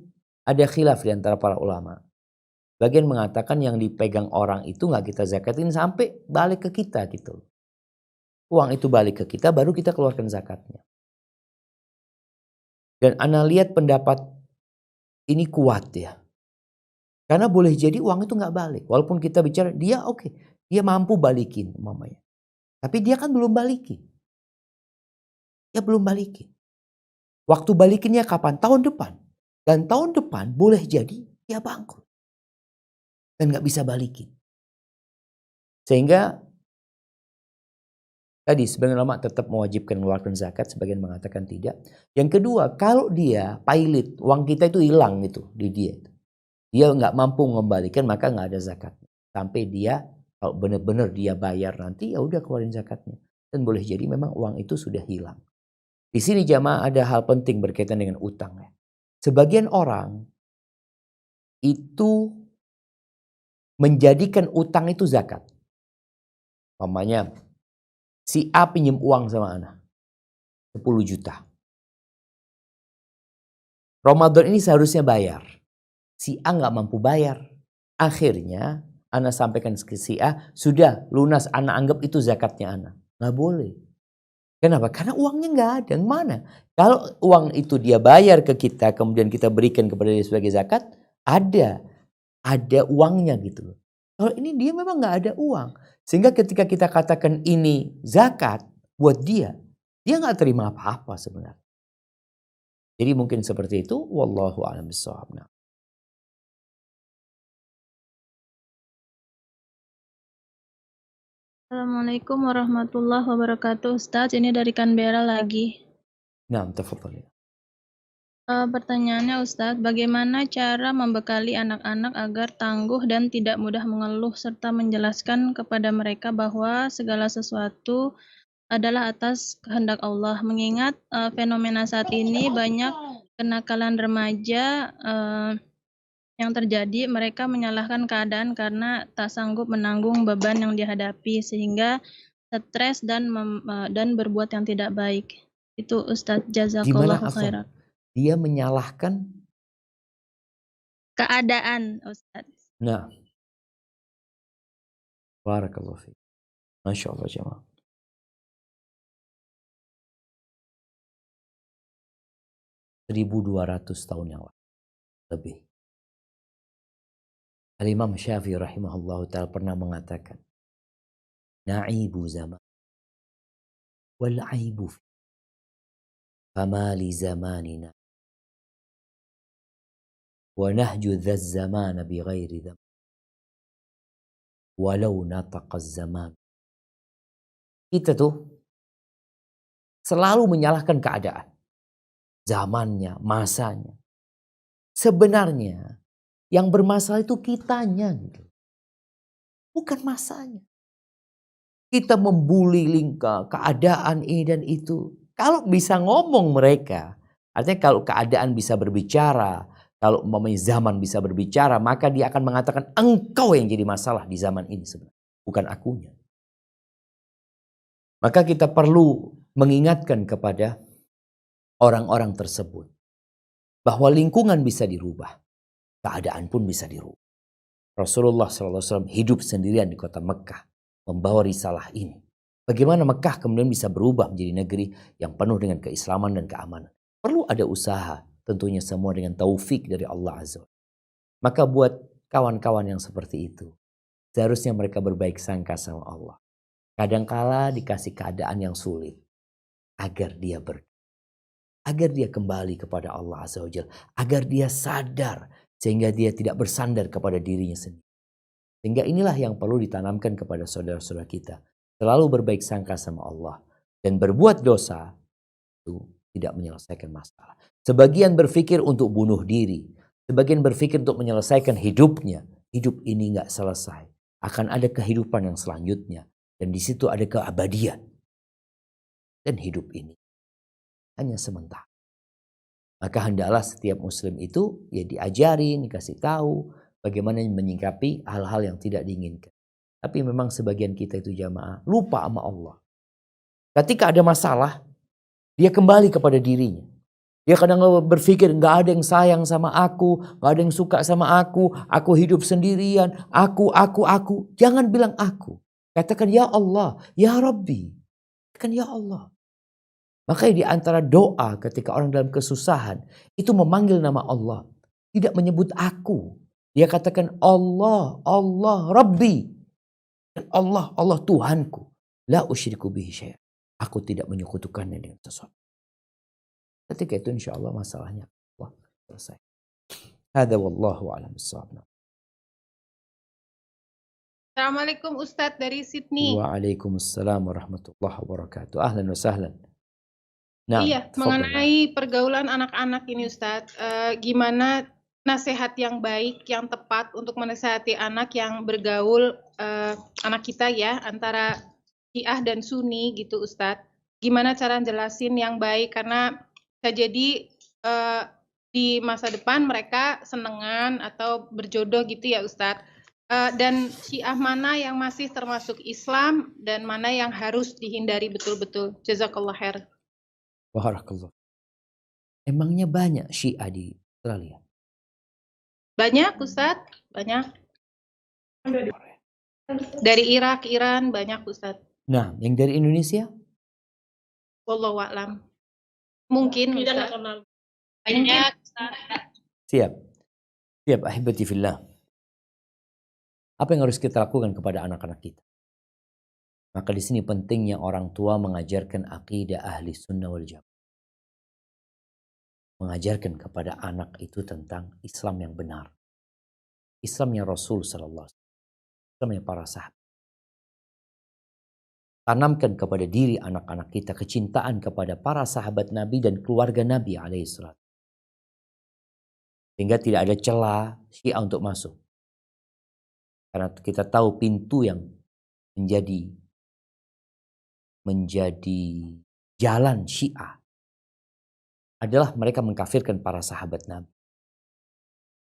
S2: ada khilaf di antara para ulama. Bagian mengatakan yang dipegang orang itu nggak kita zakatin sampai balik ke kita gitu. Uang itu balik ke kita baru kita keluarkan zakatnya. Dan ana lihat pendapat ini kuat ya. Karena boleh jadi uang itu nggak balik. Walaupun kita bicara dia oke, dia mampu balikin umpamanya. Tapi dia kan belum balikin. Dia belum balikin. Waktu balikinnya kapan? Tahun depan. Dan tahun depan boleh jadi dia bangkrut. Dan gak bisa balikin. Sehingga tadi sebagian ulama tetap mewajibkan mengeluarkan zakat. Sebagian mengatakan tidak. Yang kedua, kalau dia pailit, uang kita itu hilang gitu di dia. Dia nggak mampu mengembalikan, maka nggak ada zakatnya. Sampai dia, kalau benar-benar dia bayar nanti, ya udah keluarin zakatnya. Dan boleh jadi memang uang itu sudah hilang. Di sini jamaah ada hal penting berkaitan dengan utang. Ya. Sebagian orang itu menjadikan utang itu zakat. Umpamanya, si A pinjam uang sama ana 10 juta. Ramadan ini seharusnya bayar. Si A nggak mampu bayar. Akhirnya ana sampaikan ke si A, sudah lunas, ana anggap itu zakatnya ana. Nggak boleh. Kenapa? Karena uangnya nggak ada. Yang mana? Kalau uang itu dia bayar ke kita, kemudian kita berikan kepada dia sebagai zakat, ada uangnya gitu. Kalau ini dia memang nggak ada uang. Sehingga ketika kita katakan ini zakat buat dia nggak terima apa-apa sebenarnya. Jadi mungkin seperti itu. Wallahu a'lam bishawab.
S3: Assalamualaikum warahmatullahi wabarakatuh. Ustaz, ini dari Canberra lagi.
S2: Nah, tafadhali.
S3: Pertanyaannya Ustaz, bagaimana cara membekali anak-anak agar tangguh dan tidak mudah mengeluh serta menjelaskan kepada mereka bahwa segala sesuatu adalah atas kehendak Allah. Mengingat fenomena saat ini banyak kenakalan remaja yang terjadi, mereka menyalahkan keadaan karena tak sanggup menanggung beban yang dihadapi sehingga stres dan berbuat yang tidak baik. Itu Ustaz, jazakallahu khairan.
S2: Dia menyalahkan
S3: keadaan, Ustaz.
S2: Nah. Barakallahu fiik. Masya Allah jemaah. (1.200 tahun yang lalu lebih. Al-Imam Syafi'i rahimahullah ta'ala pernah mengatakan, na'ibu zaman wal'aibu fi fama li zamanina wa nahju dhaz zamana bi ghairi dham walau nataqaz zaman. Kita tuh selalu menyalahkan keadaan, zamannya, masanya. Sebenarnya yang bermasalah itu kitanya gitu. Bukan masanya. Kita membuli keadaan ini dan itu. Kalau bisa ngomong mereka, artinya kalau keadaan bisa berbicara, kalau umpamanya zaman bisa berbicara, maka dia akan mengatakan engkau yang jadi masalah di zaman ini sebenarnya, bukan akunya. Maka kita perlu mengingatkan kepada orang-orang tersebut bahwa lingkungan bisa dirubah, keadaan pun bisa dirubah. Rasulullah SAW hidup sendirian di kota Mekah, membawa risalah ini. Bagaimana Mekah kemudian bisa berubah menjadi negeri yang penuh dengan keislaman dan keamanan. Perlu ada usaha, tentunya semua dengan taufik dari Allah Azza wa Jalla. Maka buat kawan-kawan yang seperti itu, seharusnya mereka berbaik sangka sama Allah. Kadangkala dikasih keadaan yang sulit, agar dia agar dia kembali kepada Allah Azza wa Jalla, agar dia sadar, sehingga dia tidak bersandar kepada dirinya sendiri. Sehingga inilah yang perlu ditanamkan kepada saudara-saudara kita. Selalu berbaik sangka sama Allah. Dan berbuat dosa itu tidak menyelesaikan masalah. Sebagian berpikir untuk bunuh diri. Sebagian berpikir untuk menyelesaikan hidupnya. Hidup ini nggak selesai. Akan ada kehidupan yang selanjutnya. Dan di situ ada keabadian. Dan hidup ini hanya sementara. Maka hendaklah setiap muslim itu ya diajarin, dikasih tahu bagaimana menyikapi hal-hal yang tidak diinginkan. Tapi memang sebagian kita itu jamaah lupa sama Allah. Ketika ada masalah, dia kembali kepada dirinya. Dia kadang berpikir gak ada yang sayang sama aku, gak ada yang suka sama aku hidup sendirian, aku. Jangan bilang aku. Katakan ya Allah, ya Rabbi. Katakan ya Allah. Makanya di antara doa ketika orang dalam kesusahan, itu memanggil nama Allah. Tidak menyebut aku. Dia katakan Allah, Allah, Rabbi. Allah, Allah Tuhanku. La usyriku bihi syai'an. Aku tidak menyekutukannya dengan sesuatu. Ketika itu insya Allah masalahnya Allah selesai. Hadza wallahu a'lam bishawab.
S5: Assalamualaikum Ustadz dari Sydney.
S2: Waalaikumsalam warahmatullahi wabarakatuh. Ahlan wa sahlan. Nah,
S5: iya, mengenai pergaulan anak-anak ini Ustadz, gimana nasihat yang baik, yang tepat untuk menasihati anak yang bergaul anak kita ya antara Syiah dan Sunni gitu Ustadz. Gimana cara jelasin yang baik karena bisa jadi di masa depan mereka senengan atau berjodoh gitu ya Ustadz. Dan Syiah mana yang masih termasuk Islam dan mana yang harus dihindari betul-betul. Jazakallah khair.
S2: Barakallah. Emangnya banyak Syiah di Australia?
S5: Banyak Ustadz, banyak. Dari Irak, Iran banyak Ustadz.
S2: Nah, yang dari Indonesia?
S5: Wallahu a'lam. Mungkin Ustadz.
S4: Banyak.
S2: Siap. Siap, ahibati fillah. Apa yang harus kita lakukan kepada anak-anak kita? Maka di sini pentingnya orang tua mengajarkan akidah ahli sunnah wal jamaah. Mengajarkan kepada anak itu tentang Islam yang benar. Islamnya Rasul sallallahu alaihi wasallam. Islamnya para sahabat. Tanamkan kepada diri anak-anak kita kecintaan kepada para sahabat Nabi dan keluarga Nabi alaihi salam. Sehingga tidak ada celah Syiah untuk masuk. Karena kita tahu pintu yang menjadi jalan Syiah adalah mereka mengkafirkan para sahabat Nabi.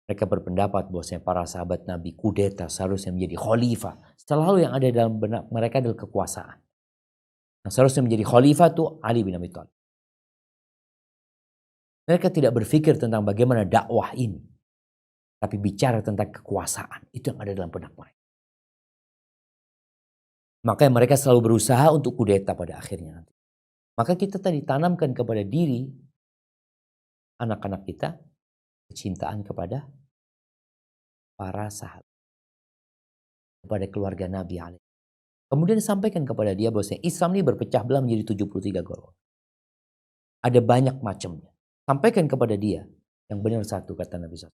S2: Mereka berpendapat bahwasanya para sahabat Nabi kudeta seharusnya menjadi khalifah. Selalu yang ada dalam benak mereka adalah kekuasaan. Yang seharusnya menjadi khalifah itu Ali bin Abi Thalib. Mereka tidak berpikir tentang bagaimana dakwah ini. Tapi bicara tentang kekuasaan. Itu yang ada dalam benak mereka. Makanya mereka selalu berusaha untuk kudeta pada akhirnya nanti. Maka kita tadi tanamkan kepada diri anak-anak kita kecintaan kepada para sahabat. Kepada keluarga Nabi alaihi. Kemudian sampaikan kepada dia bahwa Islam ini berpecah belah menjadi 73 golongan. Ada banyak macamnya. Sampaikan kepada dia yang benar satu, kata Nabi SAW.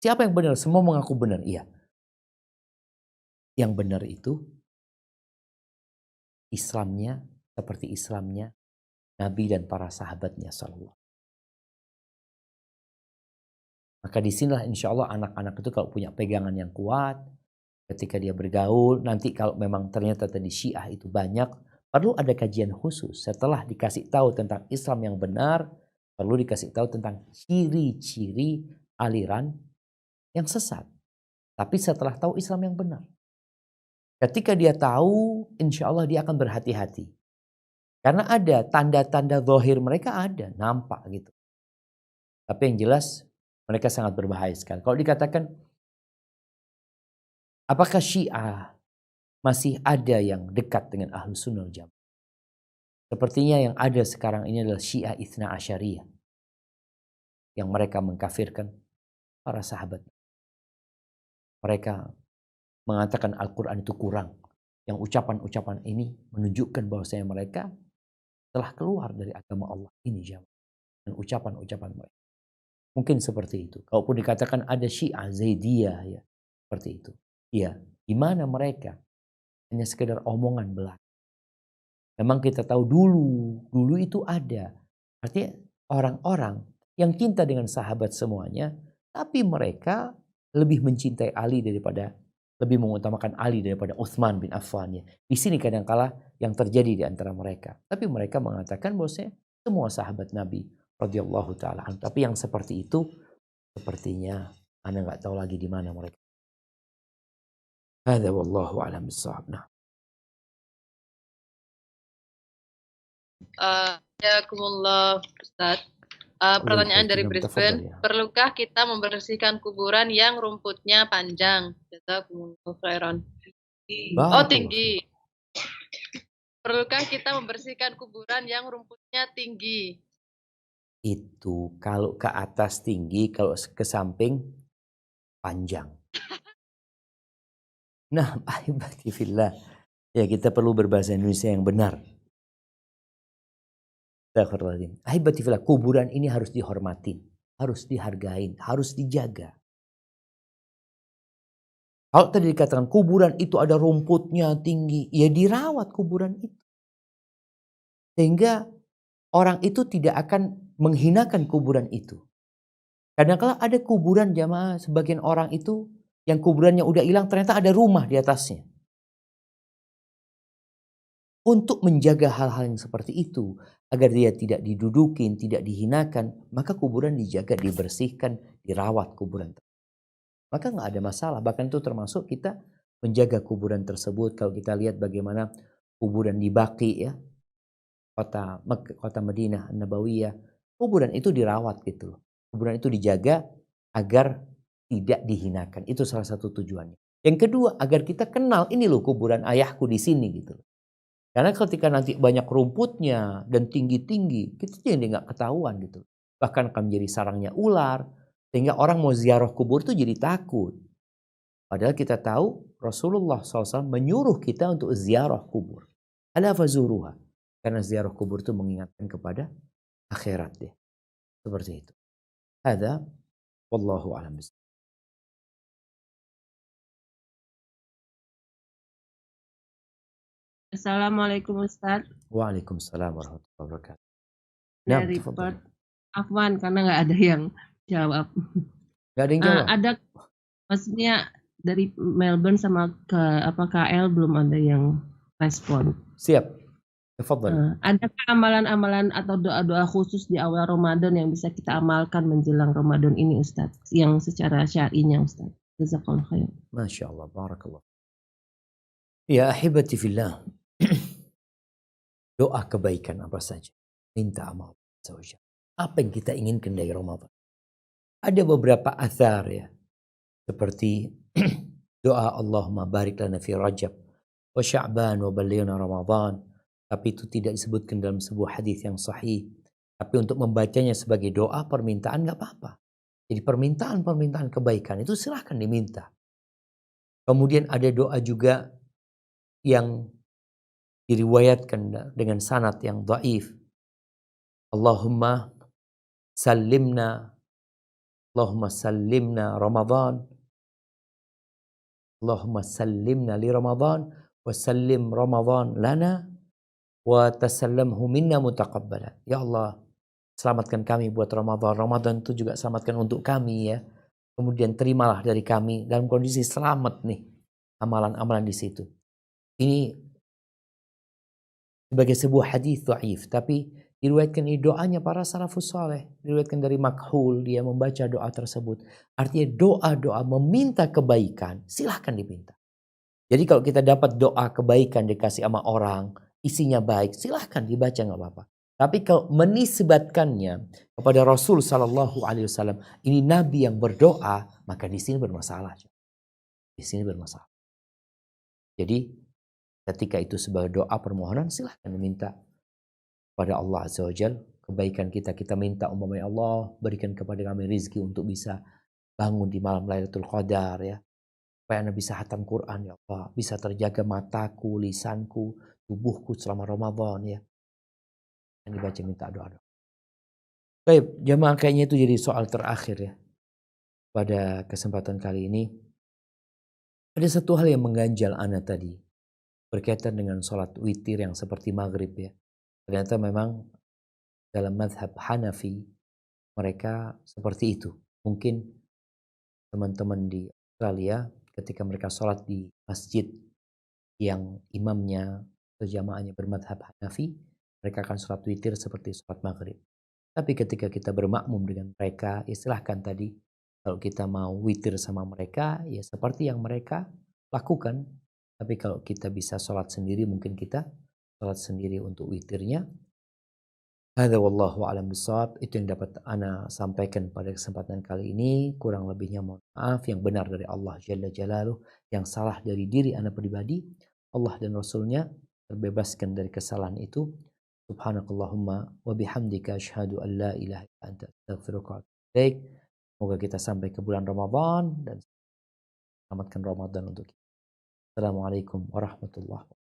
S2: Siapa yang benar? Semua mengaku benar. Iya. Yang benar itu Islamnya seperti Islamnya Nabi dan para sahabatnya sallallahu. Maka disinilah insya Allah anak-anak itu kalau punya pegangan yang kuat, ketika dia bergaul, nanti kalau memang ternyata tadi Syiah itu banyak, perlu ada kajian khusus. Setelah dikasih tahu tentang Islam yang benar, perlu dikasih tahu tentang ciri-ciri aliran yang sesat. Tapi setelah tahu Islam yang benar. Ketika dia tahu, insya Allah dia akan berhati-hati. Karena ada tanda-tanda zahir mereka ada, nampak gitu. Tapi yang jelas mereka sangat berbahaya sekali. Kalau dikatakan, apakah Syiah masih ada yang dekat dengan Ahlus Sunnah wal Jamaah? Sepertinya yang ada sekarang ini adalah Syiah Itsna Asyariyah. Yang mereka mengkafirkan para sahabat. Mereka mengatakan Al-Quran itu kurang. Yang ucapan-ucapan ini menunjukkan bahwasanya mereka telah keluar dari agama Allah ini jamaah. Dan ucapan-ucapan mereka. Mungkin seperti itu. Kalaupun dikatakan ada Syiah Zaidiyah ya, seperti itu. Iya, di mana mereka? Hanya sekedar omongan belaka. Memang kita tahu dulu itu ada. Artinya orang-orang yang cinta dengan sahabat semuanya, tapi mereka lebih mencintai Ali lebih mengutamakan Ali daripada Utsman bin Affan ya. Di sini kadangkala yang terjadi di antara mereka. Tapi mereka mengatakan bahwasanya semua sahabat Nabi radhiyallahu taala. Tapi yang seperti itu sepertinya Anda nggak tahu lagi di mana mereka. Hadza wallahu a'lam bissawab. Nah.
S10: Jazakumullah Ustaz. Pertanyaan dari Brisbane, perlukah kita membersihkan kuburan yang rumputnya panjang? Jazakumullah khairan. Oh, tinggi. Perlukah kita membersihkan kuburan yang rumputnya tinggi?
S2: Itu kalau ke atas tinggi, kalau ke samping panjang. Nah, ahibati fillah. Ya, kita perlu berbahasa Indonesia yang benar. Ahibati fillah, kuburan ini harus dihormatin, harus dihargain, harus dijaga. Kalau tadi dikatakan kuburan itu ada rumputnya tinggi, ya dirawat kuburan itu. Sehingga orang itu tidak akan menghinakan kuburan itu. Kadang-kala ada kuburan jamaah, sebagian orang itu yang kuburannya udah hilang ternyata ada rumah di atasnya. Untuk menjaga hal-hal yang seperti itu, agar dia tidak didudukin, tidak dihinakan, maka kuburan dijaga, dibersihkan, dirawat kuburan. Maka nggak ada masalah. Bahkan itu termasuk kita menjaga kuburan tersebut. Kalau kita lihat bagaimana kuburan di Baqi ya, kota Madinah Nabawiyah, kuburan itu dirawat gitu loh. Kuburan itu dijaga agar tidak dihinakan. Itu salah satu tujuannya. Yang kedua, agar kita kenal ini loh kuburan ayahku di sini gitu loh. Karena ketika nanti banyak rumputnya dan tinggi-tinggi, kita jadi nggak ketahuan gitu. Bahkan akan menjadi sarangnya ular, sehingga orang mau ziarah kubur itu jadi takut. Padahal kita tahu Rasulullah SAW menyuruh kita untuk ziarah kubur. Ala fazuruha. Karena ziarah kubur itu mengingatkan kepada akhirat ya. Seperti itu. Hadza wallahu a'lam bishawab.
S8: Assalamualaikum Ustaz.
S2: Waalaikumsalam warahmatullahi wabarakatuh.
S8: Dari Perth, Afwan, karena nggak ada yang jawab.
S2: Nggak ada yang jawab?
S8: Ada, maksudnya dari Melbourne sama KL belum ada yang respon.
S2: Siap. Tafadhal.
S8: Adakah amalan-amalan atau doa-doa khusus di awal Ramadan yang bisa kita amalkan menjelang Ramadan ini Ustaz? Yang secara syar'inya Ustaz. Jazakallahu khair.
S2: Masya Allah, barakallah. Ya ahibati fillah. Doa kebaikan apa saja. Minta sama Allah. Apa yang kita inginkan dari Ramadan. Ada beberapa athar ya. Seperti doa Allahumma barik lana fi Rajab wa Sya'ban wa ballighna Ramadan. Tapi itu tidak disebutkan dalam sebuah hadis yang sahih. Tapi untuk membacanya sebagai doa permintaan nggak apa-apa. Jadi permintaan kebaikan itu silahkan diminta. Kemudian ada doa juga yang diriwayatkan dengan sanad yang dhaif. Allahumma sallimna Ramadan. Allahumma sallimna li Ramadan wa sallim Ramadan lana wa tasallamhu minna mutaqabbala. Ya Allah, selamatkan kami buat Ramadan. Ramadan itu juga selamatkan untuk kami ya. Kemudian terimalah dari kami dalam kondisi selamat nih amalan-amalan di situ. Ini sebagai sebuah hadis dhaif, tapi diriwayatkan ini doanya para salafus saleh, diriwayatkan dari Makhul, dia membaca doa tersebut. Artinya doa-doa meminta kebaikan, silahkan diminta. Jadi kalau kita dapat doa kebaikan dikasih sama orang, isinya baik, silahkan dibaca nggak apa-apa. Tapi kalau menisbatkannya kepada Rasul Sallallahu Alaihi Wasallam, ini Nabi yang berdoa, maka di sini bermasalah. Di sini bermasalah. Jadi ketika itu sebagai doa permohonan, silahkan diminta pada Allah Azza wa Jalla. Kebaikan kita minta umpamanya Allah berikan kepada kami rizki untuk bisa bangun di malam Lailatul Qadar ya. Supaya Anda bisa hatam Quran ya Allah. Bisa terjaga mataku, lisanku, tubuhku selama Ramadan ya. Dan dibaca minta doa-doa. Baik, jamaah kayaknya itu jadi soal terakhir ya. Pada kesempatan kali ini. Ada satu hal yang mengganjal Ana tadi. Berkaitan dengan sholat witir yang seperti maghrib ya. Ternyata memang dalam mazhab Hanafi mereka seperti itu. Mungkin teman-teman di Australia ketika mereka sholat di masjid yang imamnya atau jamaahnya bermadhab Hanafi, mereka akan sholat witir seperti sholat maghrib. Tapi ketika kita bermakmum dengan mereka, ya silahkan tadi kalau kita mau witir sama mereka, ya seperti yang mereka lakukan. Tapi kalau kita bisa sholat sendiri, mungkin kita sholat sendiri untuk witirnya. Hadza wallahu a'lam bishawab. Itu yang dapat Ana sampaikan pada kesempatan kali ini. Kurang lebihnya mohon maaf. Yang benar dari Allah Jalla Jalaluh. Yang salah dari diri Ana pribadi. Allah dan Rasulnya terbebaskan dari kesalahan itu. Subhanakallahumma wa bihamdika asyhadu an la ilaha illa anta astaghfiruka wa atubu ilaik. Semoga kita sampai ke bulan Ramadan dan selamatkan Ramadan untuk kita. Assalamualaikum warahmatullahi wabarakatuh.